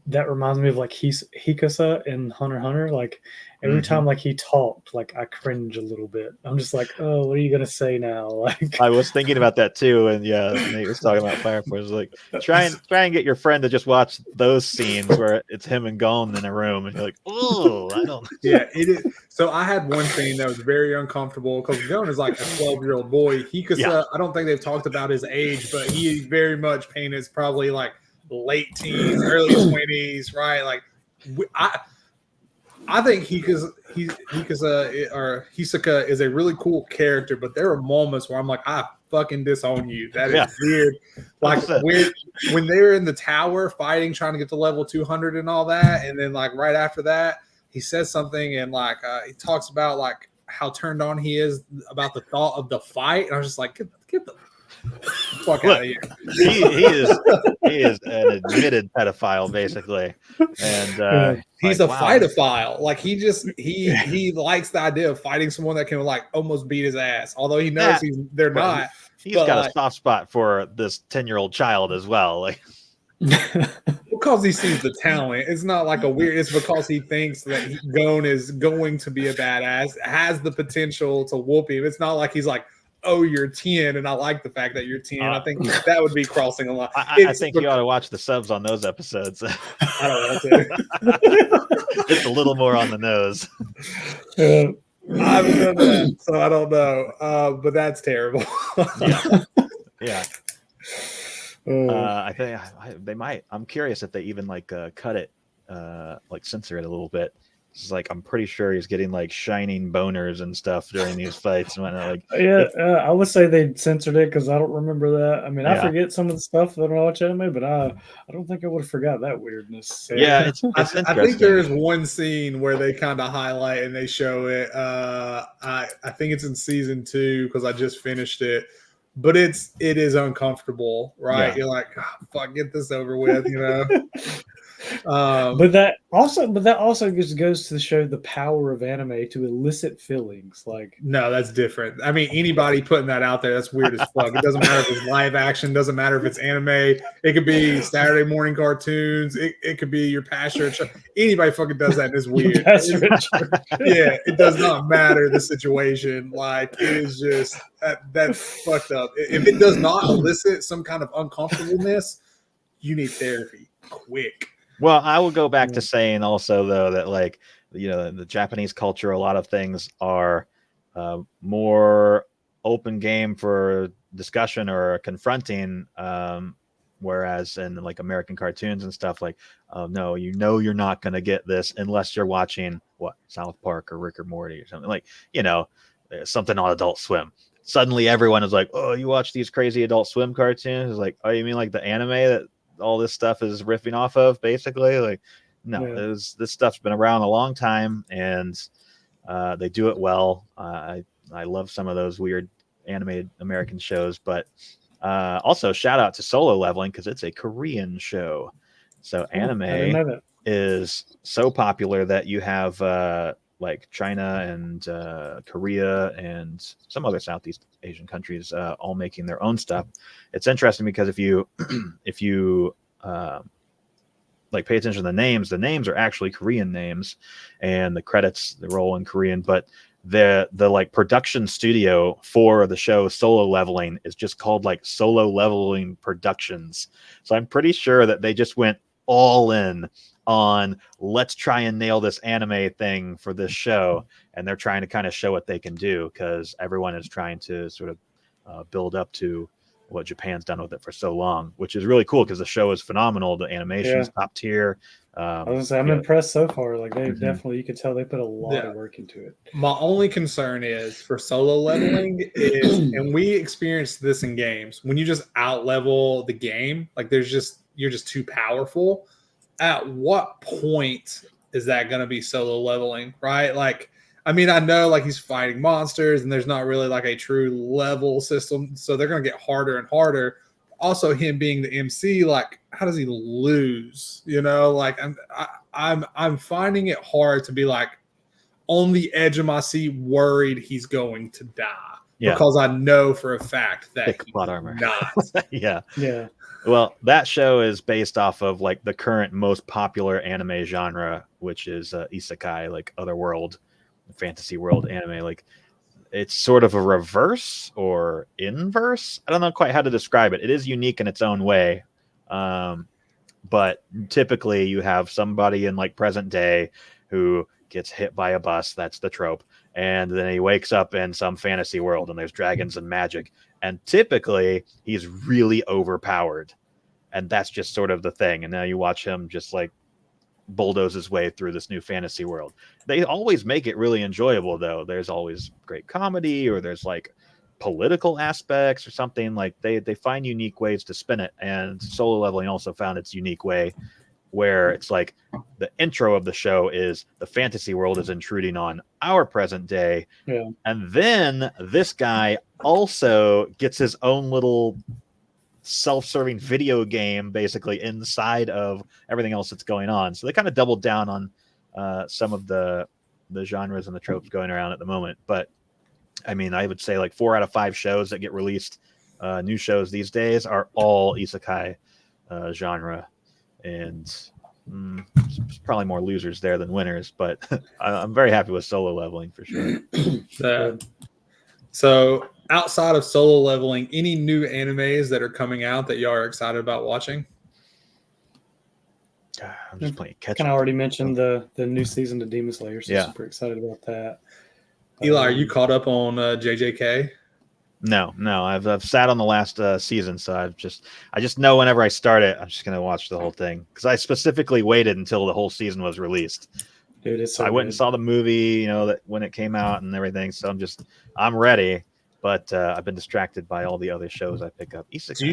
that reminds me of like Hikasa in Hunter x Hunter. Like every time like he talked, like I cringe a little bit. I'm just like, oh, what are you gonna say now? Like I was thinking about that too, and Nate was talking about Fire Force. Like try and get your friend to just watch those scenes where it's him and Gon in a room, and you're like, oh, I don't. Yeah, it is. So I had one scene that was very uncomfortable because Gon is like a 12-year-old boy. Hikasa, I don't think they've talked about his age, but he very much painted as probably like late teens, early 20s, right? Like I think Hisoka is a really cool character, but there are moments where I'm like, I fucking disown you. That is weird. Like when they were in the tower fighting, trying to get to level 200 and all that, and then like right after that, he says something and like he talks about like how turned on he is about the thought of the fight, and I was just like, get the fuck out of here. He is an admitted pedophile, basically, and he's a fightophile. Like he likes the idea of fighting someone that can like almost beat his ass, although he knows they're not. He's got a soft spot for this 10-year-old child as well. Like because he sees the talent. It's not like a weird. It's because he thinks that Gon is going to be a badass, has the potential to whoop him. It's not like he's like, oh, you're 10, and I like the fact that you're 10. I think that would be crossing a line. I think you ought to watch the subs on those episodes. I don't want to. It's a little more on the nose. I haven't done that, so I don't know. But that's terrible. Yeah. I think they might. I'm curious if they even like cut it, like censor it a little bit. It's like I'm pretty sure he's getting like shining boners and stuff during these fights. And like, I would say they censored it because I don't remember that. I mean, I forget some of the stuff that I watch anime, but I don't think I would have forgot that weirdness. So. Yeah, it's I think there is one scene where they kind of highlight and they show it. I think it's in season 2 because I just finished it. But it is uncomfortable, right? Yeah. You're like, oh, fuck, get this over with, you know. But that also just goes to show the power of anime to elicit feelings. Like, no, that's different. I mean, anybody putting that out there, that's weird as fuck. It doesn't matter if it's live action, doesn't matter if it's anime. It could be Saturday morning cartoons. It could be your pastor. Anybody fucking does that, and it's weird. Yeah, it does not matter the situation. Like, it is just that's fucked up. If it does not elicit some kind of uncomfortableness, you need therapy quick. Well, I will go back to saying also, though, that like, you know, the Japanese culture, a lot of things are more open game for discussion or confronting, whereas in like American cartoons and stuff like, oh, no, you know, you're not going to get this unless you're watching South Park or Rick or Morty or something, like, you know, something on Adult Swim. Suddenly everyone is like, oh, you watch these crazy Adult Swim cartoons? It's like, oh, you mean like the anime that all this stuff is riffing off of, basically? Like, no, this stuff's been around a long time, and they do it well. I love some of those weird animated American shows, but also shout out to Solo Leveling because it's a Korean show. So anime is so popular that you have like China and Korea and some other Southeast Asian countries all making their own stuff. It's interesting because if you like pay attention to the names are actually Korean names, and the credits they roll in Korean, but the like production studio for the show Solo Leveling is just called like Solo Leveling Productions. So I'm pretty sure that they just went all in on let's try and nail this anime thing for this show, and they're trying to kind of show what they can do because everyone is trying to sort of build up to what Japan's done with it for so long, which is really cool because the show is phenomenal. The animation is top tier. I was gonna say, I'm impressed so far. Like they definitely, you can tell they put a lot of work into it. My only concern is for Solo Leveling is, and we experienced this in games, when you just out level the game, like you're just too powerful. At what point is that going to be solo leveling, right? Like, I mean, I know like he's fighting monsters and there's not really like a true level system, so they're going to get harder and harder. Also, him being the MC, like, how does he lose? You know, like I'm finding it hard to be like on the edge of my seat, worried he's going to die because I know for a fact that thick plot armor. Not. Yeah. Well, that show is based off of like the current most popular anime genre, which is isekai, like otherworld, fantasy world anime. Like it's sort of a reverse or inverse. I don't know quite how to describe it. It is unique in its own way. But typically you have somebody in like present day who gets hit by a bus. That's the trope. And then he wakes up in some fantasy world and there's dragons and magic. And typically he's really overpowered. and that's just sort of the thing. And now you watch him just like bulldoze his way through this new fantasy world. They always make it really enjoyable, though. There's always great comedy, or there's like political aspects or something. Like they find unique ways to spin it, and Solo Leveling also found its unique way where it's like the intro of the show is the fantasy world is intruding on our present day, and then this guy also gets his own little self-serving video game basically inside of everything else that's going on. So they kind of doubled down on some of the genres and the tropes going around at the moment. But I mean, I would say like 4 out of 5 shows that get released, new shows these days, are all isekai genre, and there's probably more losers there than winners. But I'm very happy with Solo Leveling for sure. So outside of Solo Leveling, any new animes that are coming out that y'all are excited about watching? I'm just playing catch up. Kind of already mentioned the new season of Demon Slayer, so super excited about that. Eli, are you caught up on JJK? No, I've sat on the last season, so I just know whenever I start it, I'm just gonna watch the whole thing, because I specifically waited until the whole season was released. Dude, it's so I went and saw the movie, that when it came out and everything. So I'm ready, but I've been distracted by all the other shows I pick up. Isekai. Do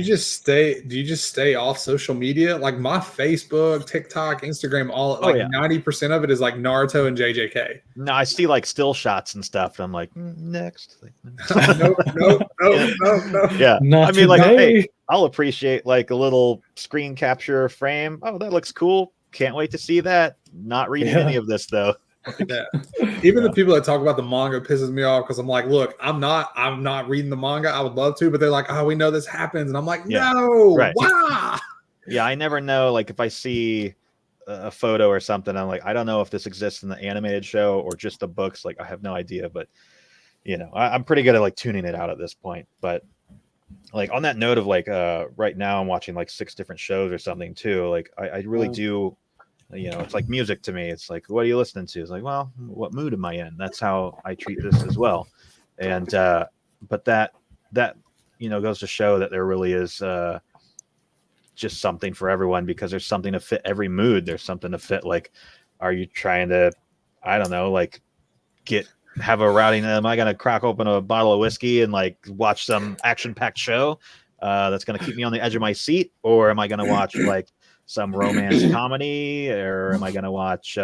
you just stay off social media? Like my Facebook, TikTok, Instagram, 90% of it is like Naruto and JJK. No, I see like still shots and stuff, and I'm like, next. No. Yeah, Not I mean, like, today. hey, I'll appreciate like a little screen capture frame. Oh, that looks cool. Can't wait to see that. Not reading any of this though. Even the people that talk about the manga pisses me off, because I'm like, look, I'm not reading the manga. I would love to, but they're like, oh, we know this happens, and I'm like, no, why? Yeah, I never know. Like if I see a photo or something, I'm like, I don't know if this exists in the animated show or just the books. Like I have no idea, but I'm pretty good at like tuning it out at this point. But like on that note of like right now I'm watching like 6 different shows or something too. Like I really do. It's like music to me. It's like, what are you listening to? It's like, well, what mood am I in? That's how I treat this as well. And but that goes to show that there really is just something for everyone, because there's something to fit every mood. There's something to fit, like, are you trying to, I don't know, like have a routing, am I gonna crack open a bottle of whiskey and like watch some action-packed show that's gonna keep me on the edge of my seat, or am I gonna watch like some romance comedy, or am I gonna watch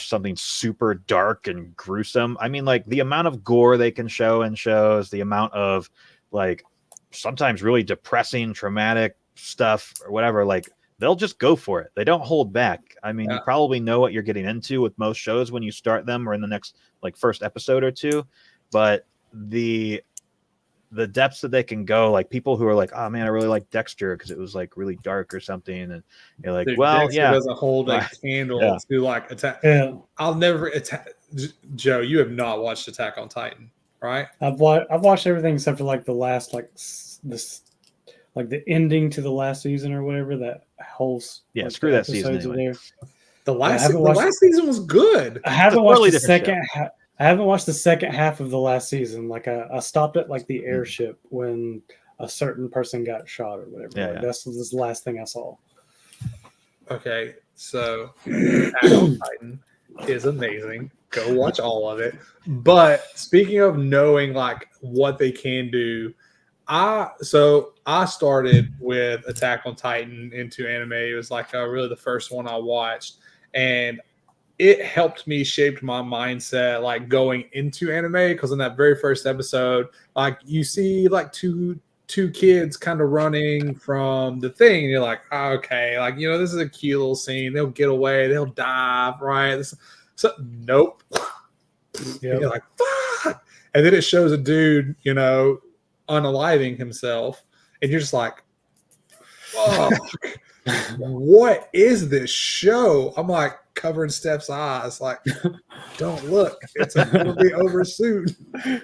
something super dark and gruesome? I mean, like the amount of gore they can show in shows, the amount of like sometimes really depressing, traumatic stuff or whatever, like they'll just go for it. They don't hold back. I mean, you probably know what you're getting into with most shows when you start them or in the next like first episode or two, but the depths that they can go, like people who are like, oh man, I really like Dexter because it was like really dark or something, and you're like, Dexter doesn't hold a candle to like attack. I'll never attack. Joe, you have not watched Attack on Titan, right? I've watched everything except for like the last the ending to the last season or whatever, that whole screw that season anyway. The last season was good. I haven't watched the second half. I haven't watched the second half of the last season. Like I stopped at like the airship when a certain person got shot or whatever. That's the last thing I saw. Okay, so Attack on Titan is amazing. Go watch all of it. But speaking of knowing like what they can do, I started with Attack on Titan into anime. It was like really the first one I watched, and it helped me shape my mindset like going into anime, because in that very first episode, like you see like two kids kind of running from the thing, and you're like, oh, okay, like this is a cute little scene. They'll get away, they'll dive, right? Nope. You're like, fuck. And then it shows a dude, unaliving himself, and you're just like, fuck. What is this show? I'm like covering Steph's eyes, like, don't look, it's gonna be over soon. It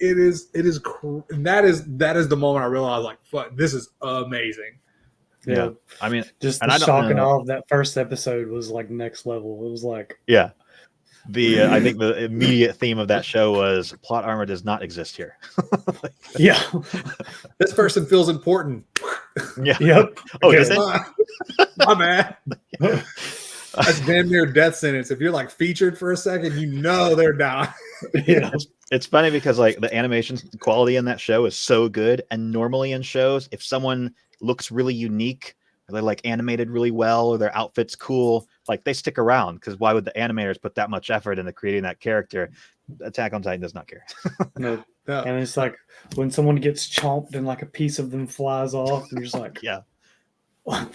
is that is the moment I realized, like, fuck, this is amazing. Yeah. I mean, just the shock and awe of that first episode was like next level. It was like, I think the immediate theme of that show was plot armor does not exist here. Yeah. This person feels important. Yeah. Yep. Oh, Okay. did they? My bad. That's damn near death sentence. If you're like featured for a second, you know they're dying. Yeah. It's funny because like the animation quality in that show is so good, and normally in shows, if someone looks really unique, or they're like animated really well, or their outfit's cool, like they stick around because why would the animators put that much effort into creating that character? Attack on Titan does not care. No. No. And it's like when someone gets chomped and like a piece of them flies off, and you're just like, Yeah. what?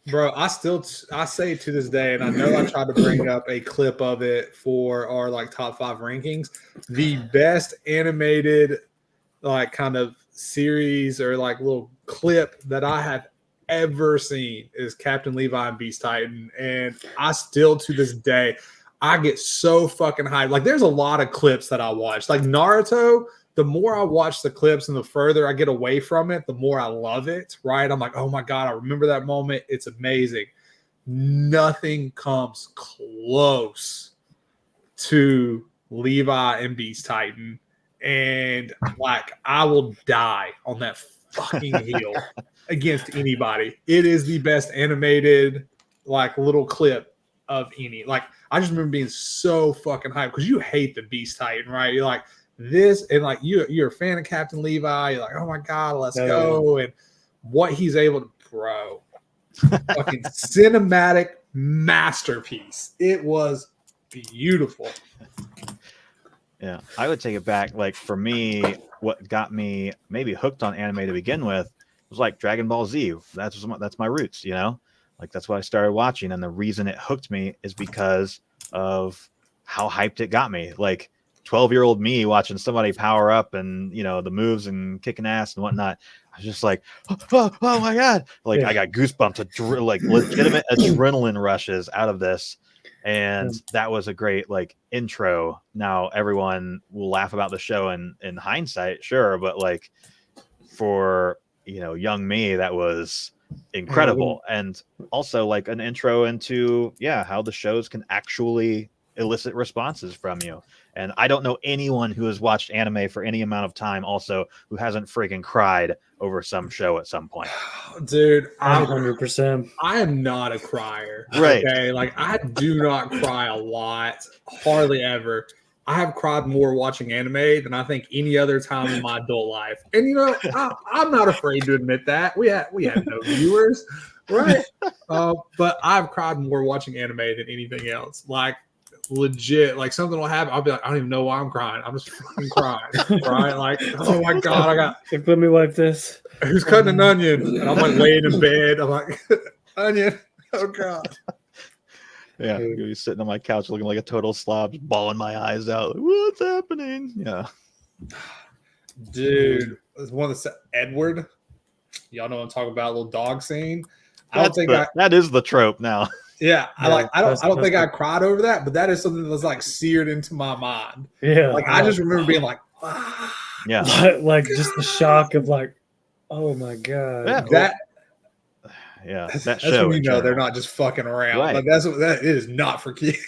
Bro, I say to this day, and I know I tried to bring up a clip of it for our like top 5 rankings. The best animated like kind of series or like little clip that I have ever seen is Captain Levi and Beast Titan, and I still to this day I get so fucking hyped. Like there's a lot of clips that I watch, like Naruto. The more I watch the clips and the further I get away from it, the more I love it, right? I'm like, oh my God, I remember that moment. It's amazing. Nothing comes close to Levi and Beast Titan. And like, I will die on that fucking hill against anybody. It is the best animated, like, little clip of any. Like, I just remember being so fucking hyped because you hate the Beast Titan, right? You're like, this, and like you're a fan of Captain Levi. You're like, oh my God, let's go. And what he's able to, bro, fucking cinematic masterpiece. It was beautiful. Yeah, I would take it back. Like for me, what got me maybe hooked on anime to begin with was like Dragon Ball Z. That's my roots, you know. Like that's what I started watching, and the reason it hooked me is because of how hyped it got me. Like 12-year-old me watching somebody power up and you know the moves and kicking ass and whatnot. I was just like, oh my God! Like I got goosebumps, like legitimate adrenaline rushes out of this. And that was a great like intro. Now everyone will laugh about the show in hindsight, sure, but like for you know young me, that was incredible. And also like an intro into how the shows can actually elicit responses from you. And I don't know anyone who has watched anime for any amount of time also who hasn't freaking cried over some show at some point. Dude, 100%. I am not a crier. Right. Okay. Like I do not cry a lot, hardly ever. I have cried more watching anime than I think any other time in my adult life. And you know, I'm not afraid to admit that. We have no viewers, right? But I've cried more watching anime than anything else. Like legit, like something will happen. I'll be like, I don't even know why I'm crying. I'm just fucking crying, right? Like, oh my God, I got. Let me wipe this. Who's cutting an onion? And I'm like laying in bed. I'm like, onion. Oh God. Yeah, I'm gonna be sitting on my couch looking like a total slob, just bawling my eyes out. Like, what's happening? Yeah. Dude, it's one of the Edward. Y'all know what I'm talking about, a little dog scene. That is the trope now. Yeah, I don't think I cried over that, but that is something that was like seared into my mind. Yeah. Like I just remember being like, yeah. Like just the shock of like, oh my God. Yeah, that's when you know they're not just fucking around. Right. Like it is not for kids.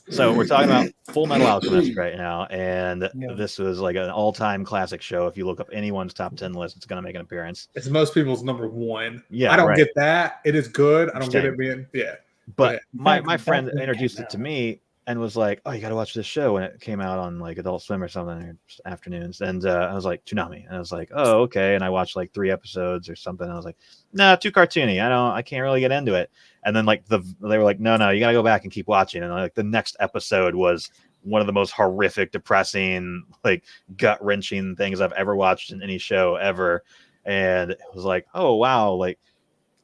So we're talking about Full Metal Alchemist right now, and this was like an all-time classic show. If you look up anyone's top 10 list, it's going to make an appearance. It's most people's number one. Yeah, I don't get that. It is good. I don't get it being But my friend introduced it to me and was like, "Oh, you got to watch this show." And it came out on like Adult Swim or something, or afternoons. And I was like, "Toonami," and I was like, "Oh, okay." And I watched like 3 episodes or something. And I was like, "Nah, too cartoony. I can't really get into it." And then like they were like, "No, you got to go back and keep watching." And like the next episode was one of the most horrific, depressing, like gut wrenching things I've ever watched in any show ever. And it was like, "Oh wow!" Like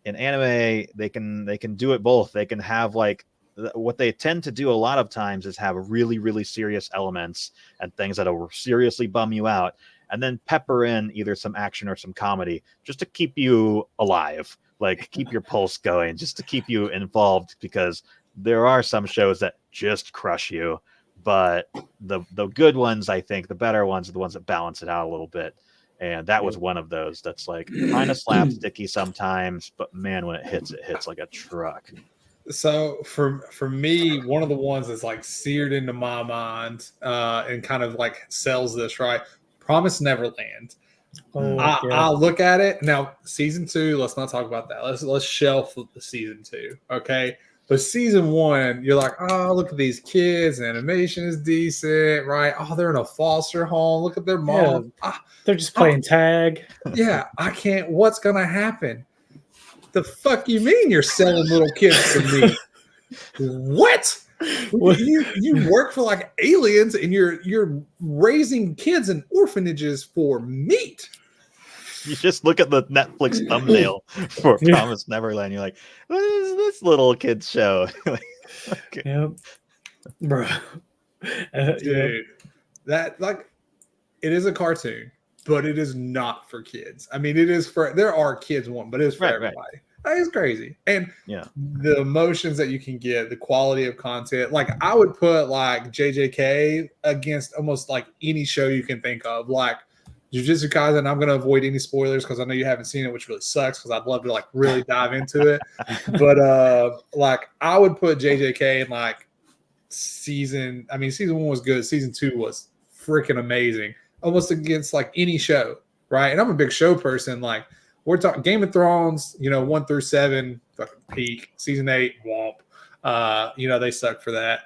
in anime, they can do it both. They can have like what they tend to do a lot of times is have really, really serious elements and things that'll seriously bum you out, and then pepper in either some action or some comedy just to keep you alive, like keep your pulse going, just to keep you involved, because there are some shows that just crush you, but the good ones, I think the better ones are the ones that balance it out a little bit. And that was one of those that's like kind of slapsticky sometimes, but man, when it hits like a truck. So for me, one of the ones that's like seared into my mind and kind of like sells this, right? Promise Neverland. I look at it now. Season 2. Let's not talk about that. Let's shelf the season 2. Okay. But season 1, you're like, oh, look at these kids. Animation is decent, right? Oh, they're in a foster home. Look at their mom. Yeah, they're just playing tag. Yeah, I can't. What's gonna happen? The fuck you mean you're selling little kids to me? What? You work for like aliens and you're raising kids in orphanages for meat. You just look at the Netflix thumbnail for Promise Neverland. You're like, what is this little kid's show? Okay. Yep. Bro. Dude, that like it is a cartoon, but it is not for kids. I mean, it is for there are kids one, but it is for everybody. Right. That is crazy. And the emotions that you can get, the quality of content. Like I would put like JJK against almost like any show you can think of. Like Jujutsu Kaisen, I'm going to avoid any spoilers because I know you haven't seen it, which really sucks because I'd love to like really dive into it. But like I would put JJK in like season 1 was good. Season 2 was freaking amazing. Almost against like any show, right? And I'm a big show person. Like we're talking Game of Thrones, 1 through 7, fucking peak. Season 8, womp. They suck for that.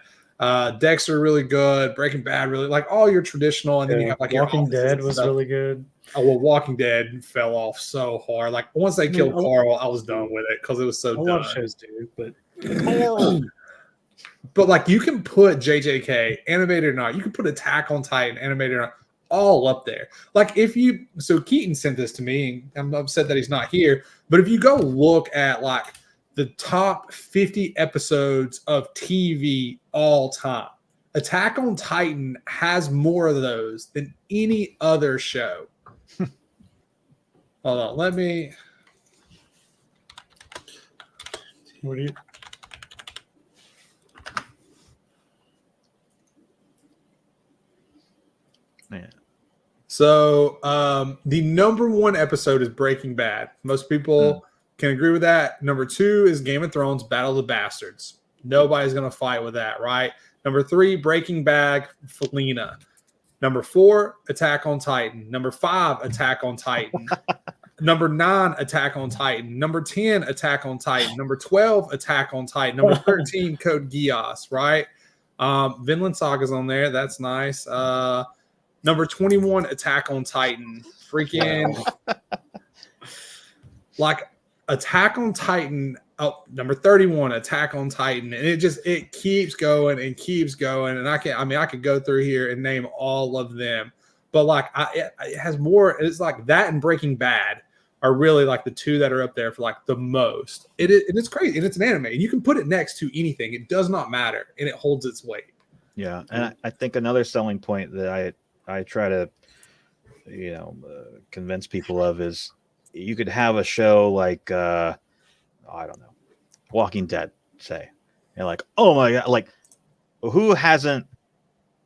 Dexter really good, Breaking Bad really like all your traditional, and then you have like Walking Dead was really good. Oh well, Walking Dead fell off so hard. Like once they killed Carl, I was done with it because it was so done. A lot of shows do, but but like you can put JJK animated or not, you can put Attack on Titan animated or not, all up there. Like so Keaton sent this to me, and I'm upset that he's not here. But if you go look at like the top 50 episodes of TV all time, Attack on Titan has more of those than any other show. Hold on, let me. What do you? Man. So the number 1 episode is Breaking Bad. Most people can agree with that. Number 2 is Game of Thrones, Battle of the Bastards. Nobody's going to fight with that, right? Number 3, Breaking Bad, Felina. Number 4, Attack on Titan. Number 5, Attack on Titan. Number 9, Attack on Titan. Number 10, Attack on Titan. Number 12, Attack on Titan. Number 13, Code Geass, right? Vinland Saga's on there. That's nice. Number 21, Attack on Titan. Freaking like Attack on Titan. Oh, number 31, Attack on Titan. And it keeps going and keeps going. And I could go through here and name all of them. But like it has more. It's like that and Breaking Bad are really like the 2 that are up there for like the most. And it's crazy. And it's an anime. And you can put it next to anything. It does not matter. And it holds its weight. Yeah. And I think another selling point that I try to, convince people of is you could have a show like, I don't know, Walking Dead, say. And like, oh my God, like who hasn't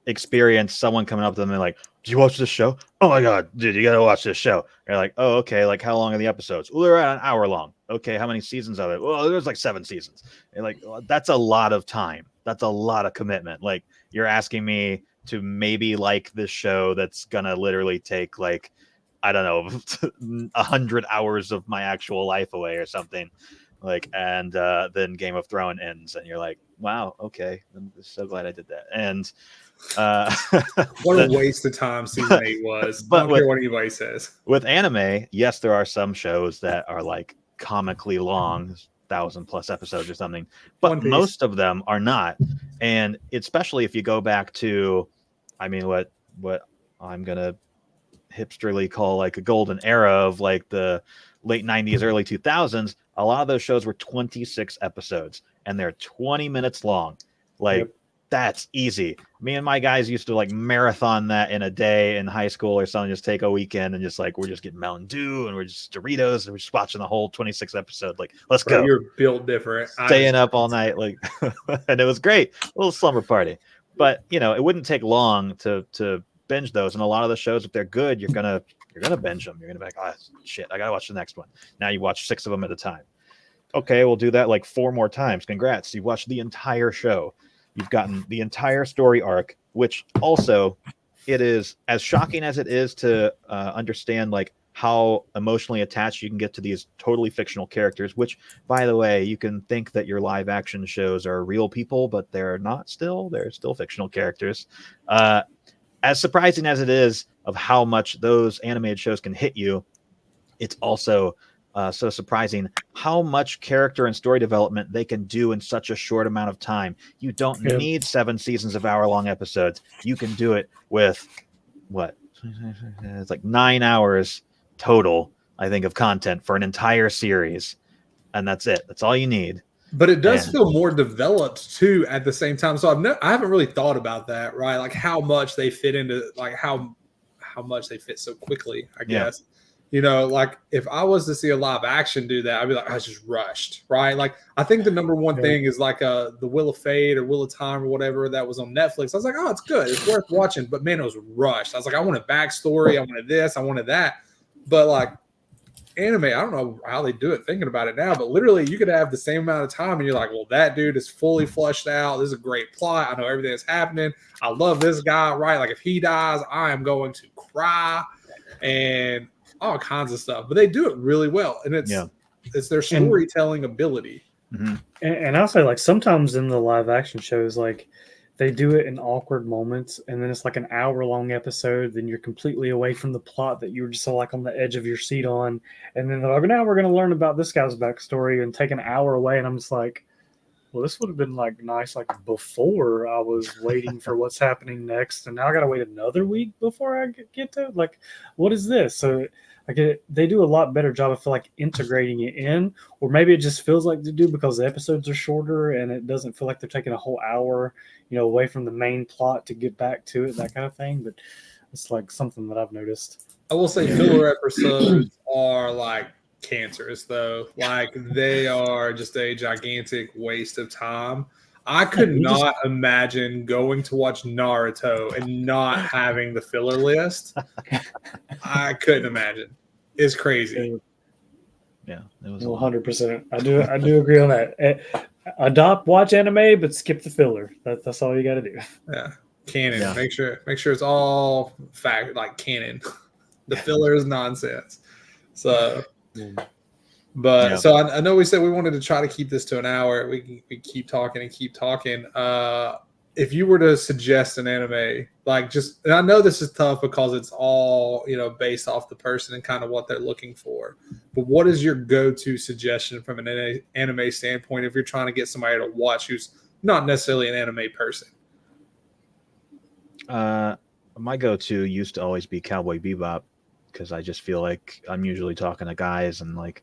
experienced someone coming up to them and like, do you watch this show? Oh my God, dude, you got to watch this show. You're like, oh, okay. Like how long are the episodes? Well, they're an hour long. Okay. How many seasons of it? Well, there's like 7 seasons. And like, that's a lot of time. That's a lot of commitment. Like you're asking me to maybe like this show that's gonna literally take like, I don't know, 100 hours of my actual life away or something. Like, and then Game of Thrones ends, and you're like, wow, okay, I'm so glad I did that. And what a waste of time season 8 was. But I don't care what anybody says. With anime, yes, there are some shows that are like comically long, 1,000+ episodes or something, but most of them are not. And especially if you go back to, I mean, what I'm gonna hipsterly call like a golden era of like the late 90s, early 2000s, a lot of those shows were 26 episodes and they're 20 minutes long. Like that's easy. Me and my guys used to like marathon that in a day in high school or something, just take a weekend and just like, we're just getting Mountain Dew and we're just Doritos and we're just watching the whole 26 episode. Like, let's go. You're built different. Staying up all night. Like, and it was great. A little slumber party, but it wouldn't take long to binge those. And a lot of the shows, if they're good, you're gonna binge them. You're gonna be like, oh shit, I gotta watch the next one. Now you watch 6 of them at a time. Okay, we'll do that like 4 more times. Congrats. You watched the entire show. You've gotten the entire story arc, which also it is as shocking as it is to understand like how emotionally attached you can get to these totally fictional characters, which, by the way, you can think that your live action shows are real people, but they're not still. They're still fictional characters. As surprising as it is of how much those animated shows can hit you, it's also so surprising how much character and story development they can do in such a short amount of time. You don't need 7 seasons of hour-long episodes. You can do it with what? It's like 9 hours total, I think, of content for an entire series, and that's it. That's all you need. But it does feel more developed too at the same time. So I haven't really thought about that, right? Like how much they fit into, like how much they fit so quickly, I guess. You know, like if I was to see a live action do that, I'd be like, I was just rushed, right? Like I think the number one thing is like the Wheel of Fate or Wheel of Time or whatever that was on Netflix. I was like, oh, it's good, it's worth watching. But man, it was rushed. I was like, I wanted backstory, I wanted this, I wanted that. But like anime, I don't know how they do it thinking about it now, but literally you could have the same amount of time and you're like, well, that dude is fully fleshed out. This is a great plot. I know everything that's happening. I love this guy, right? Like if he dies, I am going to cry and all kinds of stuff. But they do it really well. And it's their storytelling ability. Mm-hmm. And I'll say like sometimes in the live action shows, like they do it in awkward moments, and then it's like an hour-long episode. Then you're completely away from the plot that you were just like on the edge of your seat on, and then they're like, now we're going to learn about this guy's backstory and take an hour away. And I'm just like, well, this would have been like nice, like before I was waiting for what's happening next, and now I got to wait another week before I get to like, what is this? So like they do a lot better job, I feel like, integrating it in, or maybe it just feels like they do because the episodes are shorter and it doesn't feel like they're taking a whole hour, away from the main plot to get back to it, that kind of thing. But it's like something that I've noticed. I will say filler episodes are like cancerous though. Like they are just a gigantic waste of time. I could not imagine going to watch Naruto and not having the filler list. I couldn't imagine. It's crazy. Yeah, it was 100%. I do agree on that. Watch anime, but skip the filler. That's all you got to do. Yeah, canon. Yeah. Make sure it's all fact, like canon. The filler is nonsense. So. But so I know we said we wanted to try to keep this to an hour. We keep talking and keep talking. If you were to suggest an anime, like and I know this is tough because it's all, based off the person and kind of what they're looking for. But what is your go-to suggestion from an anime standpoint if you're trying to get somebody to watch who's not necessarily an anime person? My go-to used to always be Cowboy Bebop because I just feel like I'm usually talking to guys and like,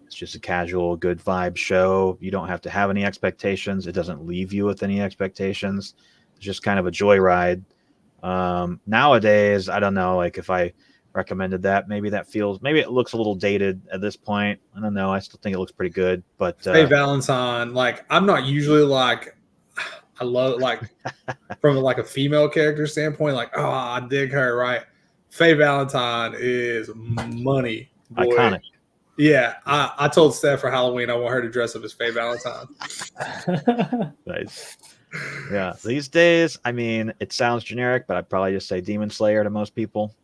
it's just a casual, good vibe show. You don't have to have any expectations. It doesn't leave you with any expectations. It's just kind of a joyride. Nowadays, I don't know, like if I recommended that, maybe it looks a little dated at this point. I don't know. I still think it looks pretty good. But Hey, Valentine, like I'm not usually like, I love like from like a female character standpoint, like, oh, I dig her, right? Faye Valentine is money. Boy. Iconic. Yeah, I told Steph for Halloween I want her to dress up as Faye Valentine. Nice. Yeah, these days, I mean, it sounds generic, but I'd probably just say Demon Slayer to most people.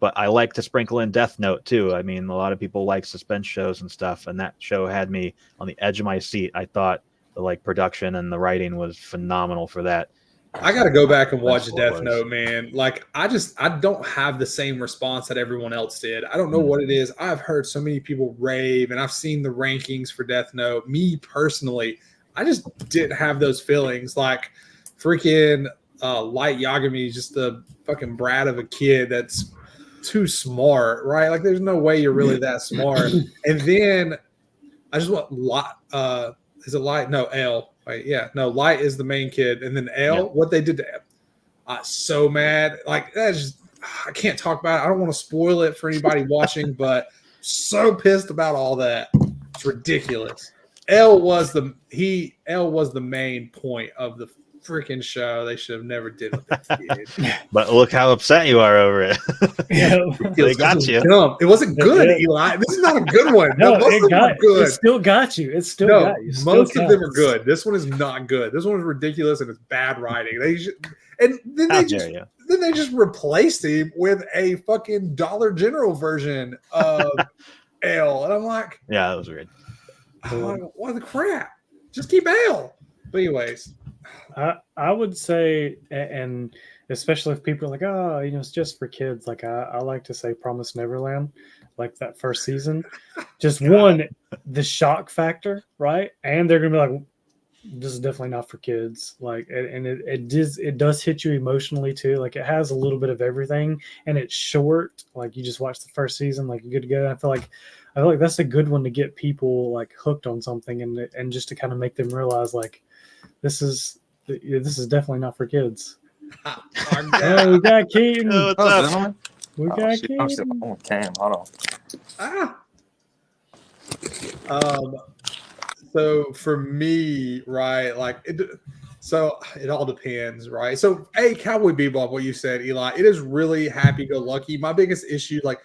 But I like to sprinkle in Death Note too. I mean, a lot of people like suspense shows and stuff, and that show had me on the edge of my seat. I thought the production and the writing was phenomenal for that. I got to go back and watch Death Note, man. Like, I don't have the same response that everyone else did. I don't know what it is. I've heard so many people rave, and I've seen the rankings for Death Note. Me personally, I just didn't have those feelings. Like, freaking Light Yagami is just the fucking brat of a kid that's too smart, right? Like, there's no way you're really that smart. And then I just want is it Light? No, L. Right, yeah, no, Light is the main kid, and then L, what they did to him, so mad. Like that's just, I can't talk about it. I don't want to spoil it for anybody watching, but so pissed about all that. It's ridiculous. L was the main point of the freaking show. They should have never did what they did. But look how upset you are over it. Yeah. They got you. Dumb. It wasn't good, Eli. This is not a good one. No, most of them are it good. still got you. It still No, got you. Still most of them are counts. good. This one is not good. This one is ridiculous and it's bad writing. And then How they dare you? then they just replaced him with a fucking Dollar General version of Ale. And I'm like, Yeah, that was weird. what the crap? Just keep Ale. But anyways, I would say, and especially if people are like, oh, it's just for kids. Like I like to say, Promise Neverland, like that first season. Just one, the shock factor, right? And they're gonna be like, this is definitely not for kids. Like, and it does hit you emotionally too. Like it has a little bit of everything, and it's short. Like you just watch the first season, like you're good to go. I feel like that's a good one to get people like hooked on something, and just to kind of make them realize like this is definitely not for kids. Oh, we got Keaton. Oh, what's up? We got shit, I'm still Keaton. on cam. Hold on. So for me, right, like so it all depends, right? So Cowboy Bebop, what you said, Eli, it is really happy-go-lucky. My biggest issue, like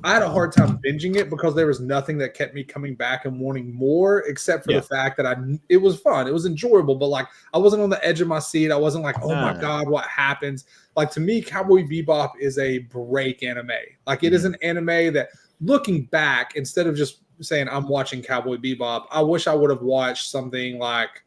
I had a hard time binging it because there was nothing that kept me coming back and wanting more, except for the fact that it was fun, it was enjoyable, but like I wasn't on the edge of my seat. I wasn't like, oh my god, what happens? Like to me, Cowboy Bebop is a break anime. Like it is an anime that, looking back, instead of just saying I'm watching Cowboy Bebop, I wish I would have watched something like,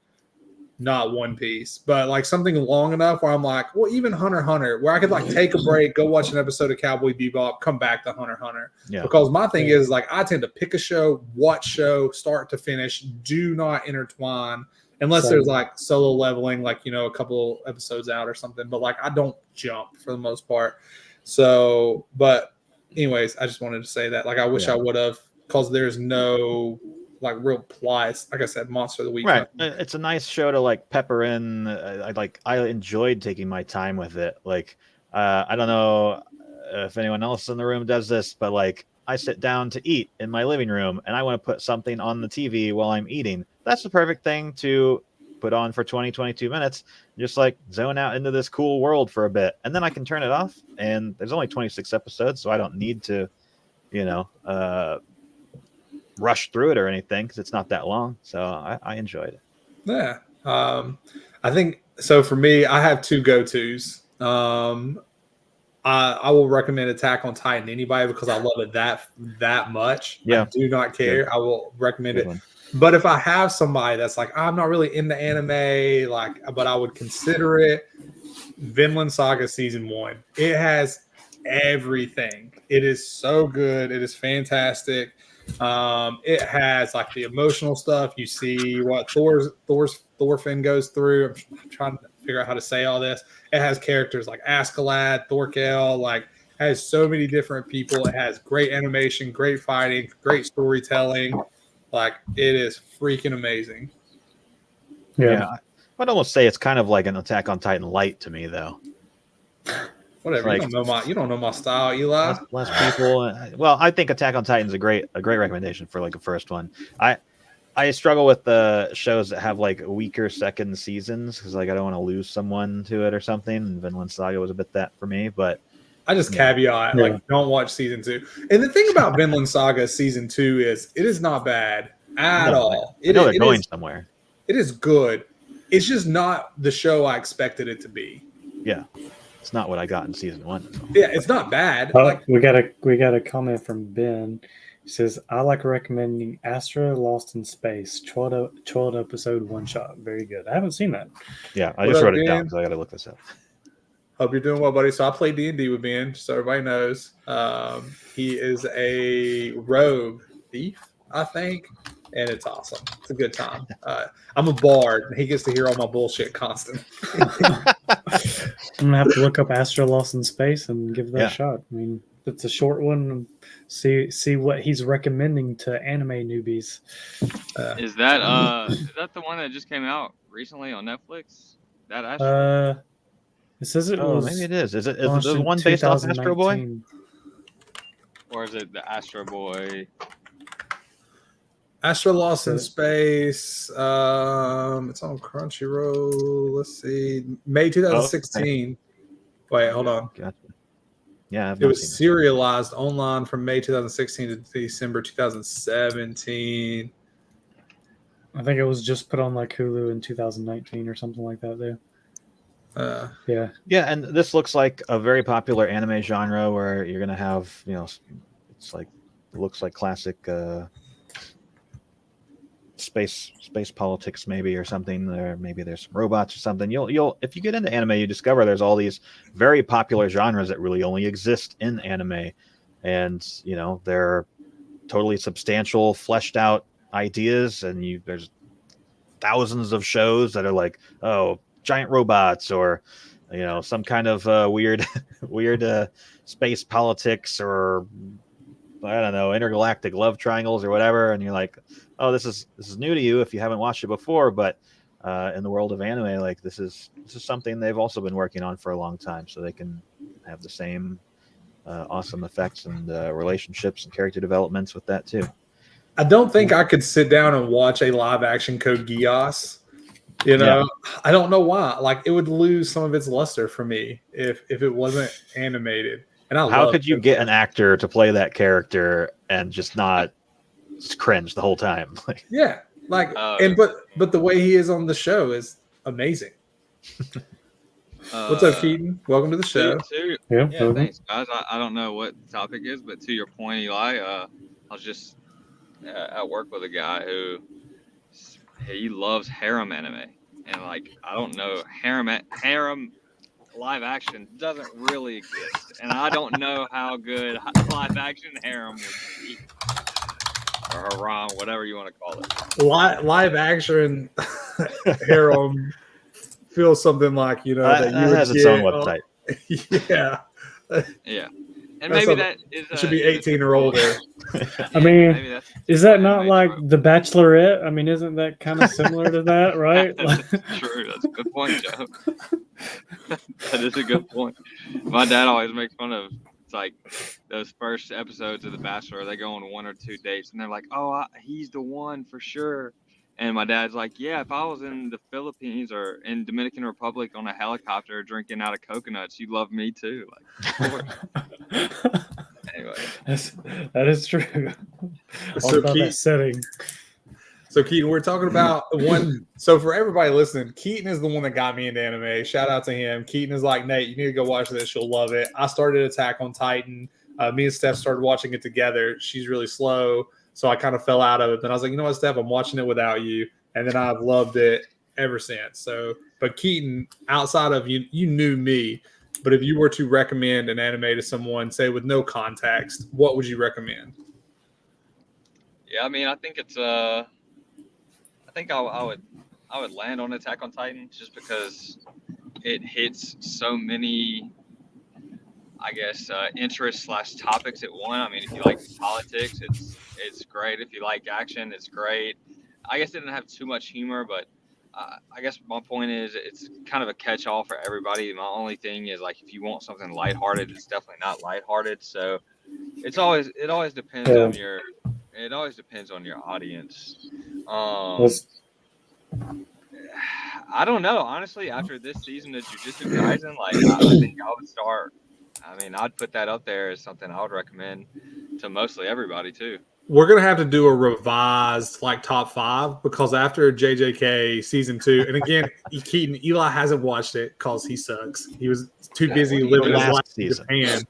not One Piece, but like something long enough where I'm like, well, even Hunter x Hunter, where I could like take a break, go watch an episode of Cowboy Bebop, come back to Hunter x Hunter. Yeah. Because my thing is like I tend to pick a show, watch show, start to finish, do not intertwine unless there's like solo leveling, like a couple episodes out or something. But like I don't jump for the most part. So, but anyways, I just wanted to say that. Like I wish I would have, because there's no like real plies. Like I said, Monster of the Week. Right. It's a nice show to like pepper in. I enjoyed taking my time with it. Like I don't know if anyone else in the room does this, but like I sit down to eat in my living room and I want to put something on the TV while I'm eating. That's the perfect thing to put on for 22 minutes, just like zone out into this cool world for a bit. And then I can turn it off. And there's only 26 episodes, so I don't need to, rush through it or anything because it's not that long. So I enjoyed it. Yeah. I think so. For me, I have two go-tos. I will recommend Attack on Titan to anybody because I love it that much. Yeah. I do not care. I will recommend it. But if I have somebody that's like, I'm not really into anime, but I would consider it, Vinland Saga Season 1. It has everything. It is so good. It is fantastic. It has like the emotional stuff. You see what Thorfinn goes through. I'm trying to figure out how to say all this. It has characters like Askeladd, Thorkel, like has so many different people. It has great animation, great fighting, great storytelling. Like it is freaking amazing. Yeah. I'd almost say it's kind of like an Attack on Titan light to me, though. Whatever. Like, you don't know my style, Eli. Less people. Well, I think Attack on Titan's a great recommendation for like a first one. I struggle with the shows that have like weaker second seasons because like I don't want to lose someone to it or something. And Vinland Saga was a bit that for me, but I just caveat like don't watch season 2. And the thing about Vinland Saga season 2 is it is not bad at all. I know they're going somewhere. It is good. It's just not the show I expected it to be. Yeah. It's not what I got in season 1. So. Yeah, it's not bad. Oh, we got a comment from Ben. He says, I like recommending Astra Lost in Space, 12 episode one shot. Very good. I haven't seen that. Yeah, I just wrote it down because I got to look this up. Hope you're doing well, buddy. So I play D&D with Ben, just so everybody knows. He is a rogue thief, I think, and it's awesome. It's a good time. I'm a bard, and he gets to hear all my bullshit constantly. I'm gonna have to look up Astra Lost in Space and give that a shot. I mean, it's a short one. See what he's recommending to anime newbies. Is that the one that just came out recently on Netflix? That Astra? It says it was. Maybe it is. Is it the one based off Astro Boy? Or is it the Astro Boy? Astro Lost in Space. It's on Crunchyroll. Let's see. May 2016. Wait, hold on. Gotcha. Yeah, I've It not was seen this. serialized online from May 2016 to December 2017. I think it was just put on like Hulu in 2019 or something like that. There. Yeah. Yeah, and this looks like a very popular anime genre where you're gonna have, it's like it looks like classic space politics maybe or something. Or maybe there's some robots or something. You'll if you get into anime, you discover there's all these very popular genres that really only exist in anime, and they're totally substantial, fleshed out ideas, and there's thousands of shows that are like, oh, giant robots, or some kind of weird space politics, or I don't know, intergalactic love triangles or whatever, and you're like, oh, this is new to you if you haven't watched it before, but in the world of anime, like this is something they've also been working on for a long time, so they can have the same awesome effects and relationships and character developments with that too. I don't think I could sit down and watch a live action Code Geass. I don't know why. Like, it would lose some of its luster for me if it wasn't animated. And how could you get an actor to play that character and just not cringe the whole time? Yeah, but the way he is on the show is amazing. What's up, Keaton? Welcome to the show. Yeah, thanks, guys. I don't know what the topic is, but to your point, Eli, I was just at work with a guy who he loves harem anime, and like I don't know, harem live action doesn't really exist, and I don't know how good live action harem would be, or haram, whatever you want to call it. Live action harem feels something like that you has its own website. Yeah. Yeah. And maybe that is should be 18 or older. I mean, is that not like The Bachelorette? I mean, isn't that kind of similar to that, right? That's true. That's a good point, Joe. That is a good point. My dad always makes fun of it's like those first episodes of The Bachelor. They go on 1 or 2 dates, and they're like, "Oh, he's the one for sure." And my dad's like, "Yeah, if I was in the Philippines or in Dominican Republic on a helicopter drinking out of coconuts, you'd love me too." Like, of course. Anyway, that is true. So about that setting. So Keaton, we're talking about one. So for everybody listening, Keaton is the one that got me into anime. Shout out to him. Keaton is like, Nate, you need to go watch this. You'll love it. I started Attack on Titan. Me and Steph started watching it together. She's really slow, so I kind of fell out of it. Then I was like, you know what, Steph, I'm watching it without you, and then I've loved it ever since. So, but Keaton, outside of you knew me. But if you were to recommend an anime to someone, say with no context, what would you recommend? Yeah, I mean, I think it's I think I would land on Attack on Titan just because it hits so many, I guess, interests / topics at one. I mean, if you like politics, it's great. If you like action, it's great. I guess it didn't have too much humor, but I guess my point is it's kind of a catch-all for everybody. My only thing is, like, if you want something lighthearted, it's definitely not lighthearted. So it always depends on your audience. I don't know, honestly. After this season of Jujutsu Kaisen, like I think I would start. I mean, I'd put that up there as something I would recommend to mostly everybody too. We're gonna have to do a revised top 5 because after JJK season 2, and again, Keaton, Eli hasn't watched it because he sucks. He was too busy living his life in Japan.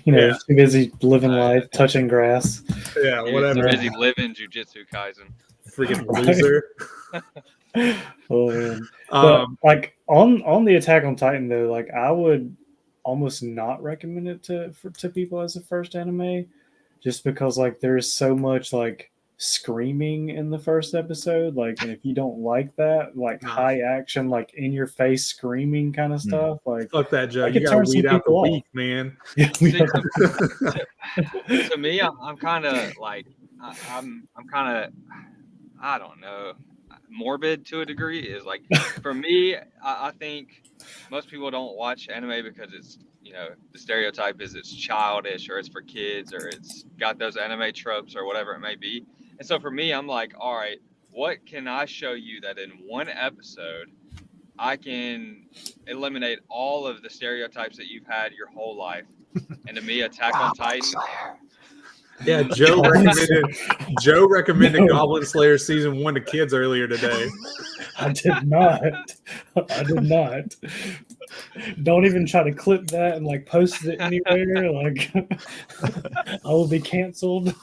Yeah, too busy living life, touching grass. Yeah, whatever. Too busy living Jujutsu Kaisen. Freaking loser. Oh man. But like on the Attack on Titan though, like I would almost not recommend it to people as a first anime. Just because like there's so much like screaming in the first episode, like, and if you don't like that, like high action, like in your face screaming kind of stuff, like fuck that, Joe. You gotta weed out the weak, man. To me, I'm kind of like I'm kind of, I don't know, morbid to a degree. Is like for me, I think most people don't watch anime because it's, the stereotype is it's childish or it's for kids or it's got those anime tropes or whatever it may be. And so for me, I'm like, all right, what can I show you that in one episode I can eliminate all of the stereotypes that you've had your whole life? And to me, Attack on Titan. Yeah, Joe recommended Goblin Slayer season 1 to kids earlier today. I did not. Don't even try to clip that and like post it anywhere. Like I will be canceled.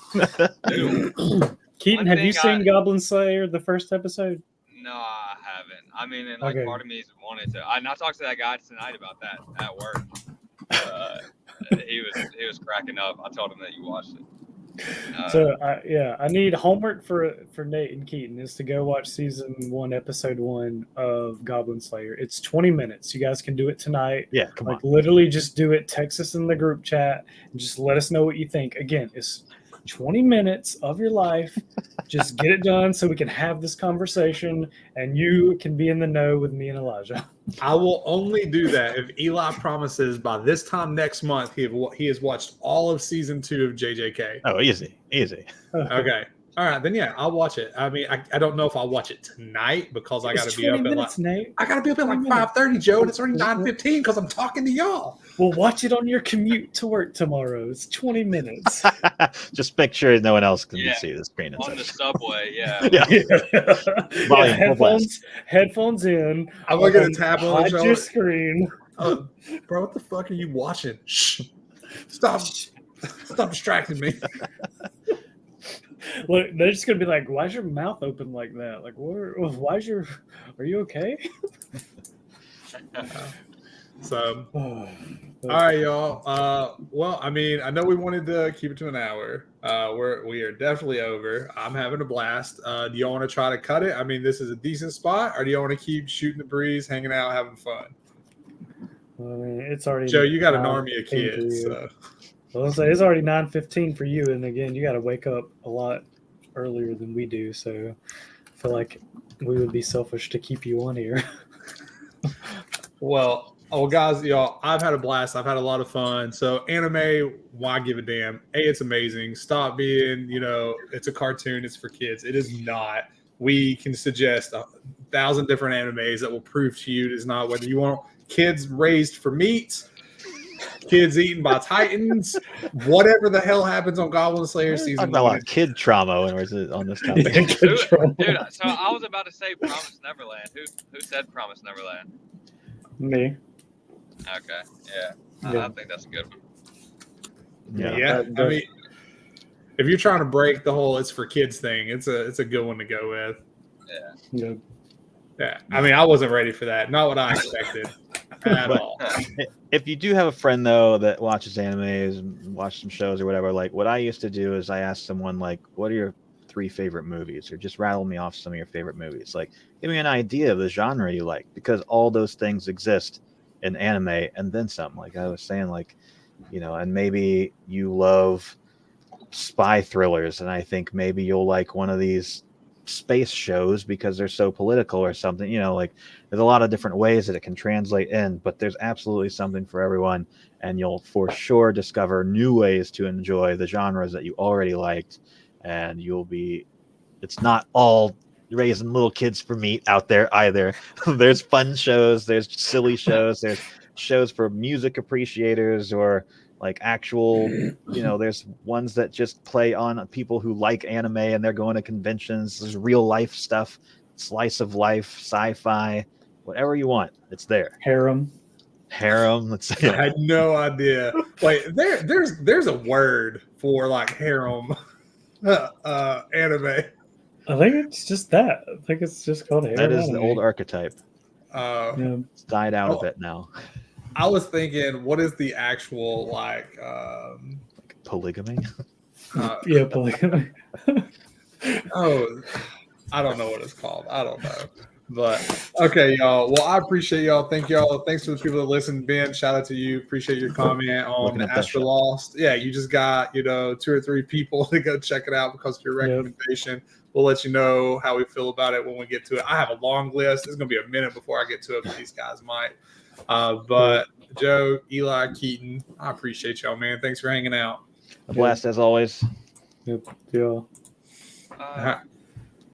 Keaton, have you seen Goblin Slayer, the first episode? No, I haven't. I mean, and like part of me wanted to. I talked to that guy tonight about that at work. He was cracking up. I told him that you watched it. I need homework for Nate and Keaton is to go watch season 1, episode 1 of Goblin Slayer. It's 20 minutes. You guys can do it tonight. Yeah, come on. Literally just do it. Text us in the group chat and just let us know what you think. Again, it's 20 minutes of your life. Just get it done so we can have this conversation and you can be in the know with me and Elijah. I will only do that if Eli promises by this time next month he has watched all of season 2 of JJK. Oh, easy. Okay. All right, then yeah, I'll watch it. I mean, I don't know if I'll watch it tonight because I got to be up at like Nate. I got to be up at like 5:30, Joe, and it's already 9:15 because I'm talking to y'all. Well, watch it on your commute to work tomorrow. It's 20 minutes. Just make sure no one else can see the screen. On the subway, Headphones in. I'm looking at a tab on your screen. Bro, what the fuck are you watching? Shh. Stop distracting me. Look, they're just gonna be like, "Why's your mouth open like that? Like, are you okay?" So, all right, y'all. Well, I mean, I know we wanted to keep it to an hour. We are definitely over. I'm having a blast. Do y'all want to try to cut it? I mean, this is a decent spot, or do y'all want to keep shooting the breeze, hanging out, having fun? I mean, it's already Joe. You got an army of kids. So. Well, it's already 9:15 for you, and again, you got to wake up a lot earlier than we do. So, I feel like we would be selfish to keep you on here. Well, guys, y'all, I've had a blast. I've had a lot of fun. So, anime, why give a damn? It's amazing. Stop being, it's a cartoon. It's for kids. It is not. We can suggest 1,000 different animes that will prove to you it is not. Whether you want kids raised for meat, kids eaten by titans, whatever the hell happens on Goblin Slayer season 1. A lot of kid trauma when we're on this topic. Dude, so I was about to say Promise Neverland. Who said Promise Neverland? Me. Okay, yeah. I think that's a good one. Yeah. I mean, if you're trying to break the whole "it's for kids" thing, it's a good one to go with. Yeah. I mean, I wasn't ready for that. Not what I expected at all. If you do have a friend though that watches animes and watches some shows or whatever, like what I used to do is I asked someone like, "What are your 3 favorite movies?" or just rattle me off some of your favorite movies. Like, give me an idea of the genre you like, because all those things exist in anime and then some. Like I was saying, like, and maybe you love spy thrillers, and I think maybe you'll like one of these space shows because they're so political or something. Like there's a lot of different ways that it can translate in, but there's absolutely something for everyone, and you'll for sure discover new ways to enjoy the genres that you already liked, and it's not all raising little kids for meat out there either. There's fun shows, there's silly shows, there's shows for music appreciators, or like actual, there's ones that just play on people who like anime and they're going to conventions. There's real life stuff, slice of life, sci-fi, whatever you want, it's there. Harem. Let's say. I had no idea. Wait, there's a word for like harem anime. I think it's just that. I think it's just called harem. That is anime. the old archetype. It's died out a bit now. I was thinking, what is the actual like polygamy? Polygamy. Oh, I don't know what it's called. I don't know. But okay, y'all. Well, I appreciate y'all. Thank y'all. Thanks to the people that listen. Ben, shout out to you. Appreciate your comment on Astro Lost. Yeah, you just got 2 or 3 people to go check it out because of your recommendation. We'll let you know how we feel about it when we get to it. I have a long list. It's gonna be a minute before I get to it, but these guys might. But Joe, Eli, Keaton, I appreciate y'all, man. Thanks for hanging out. A blast as always. Yep. Yeah. Uh,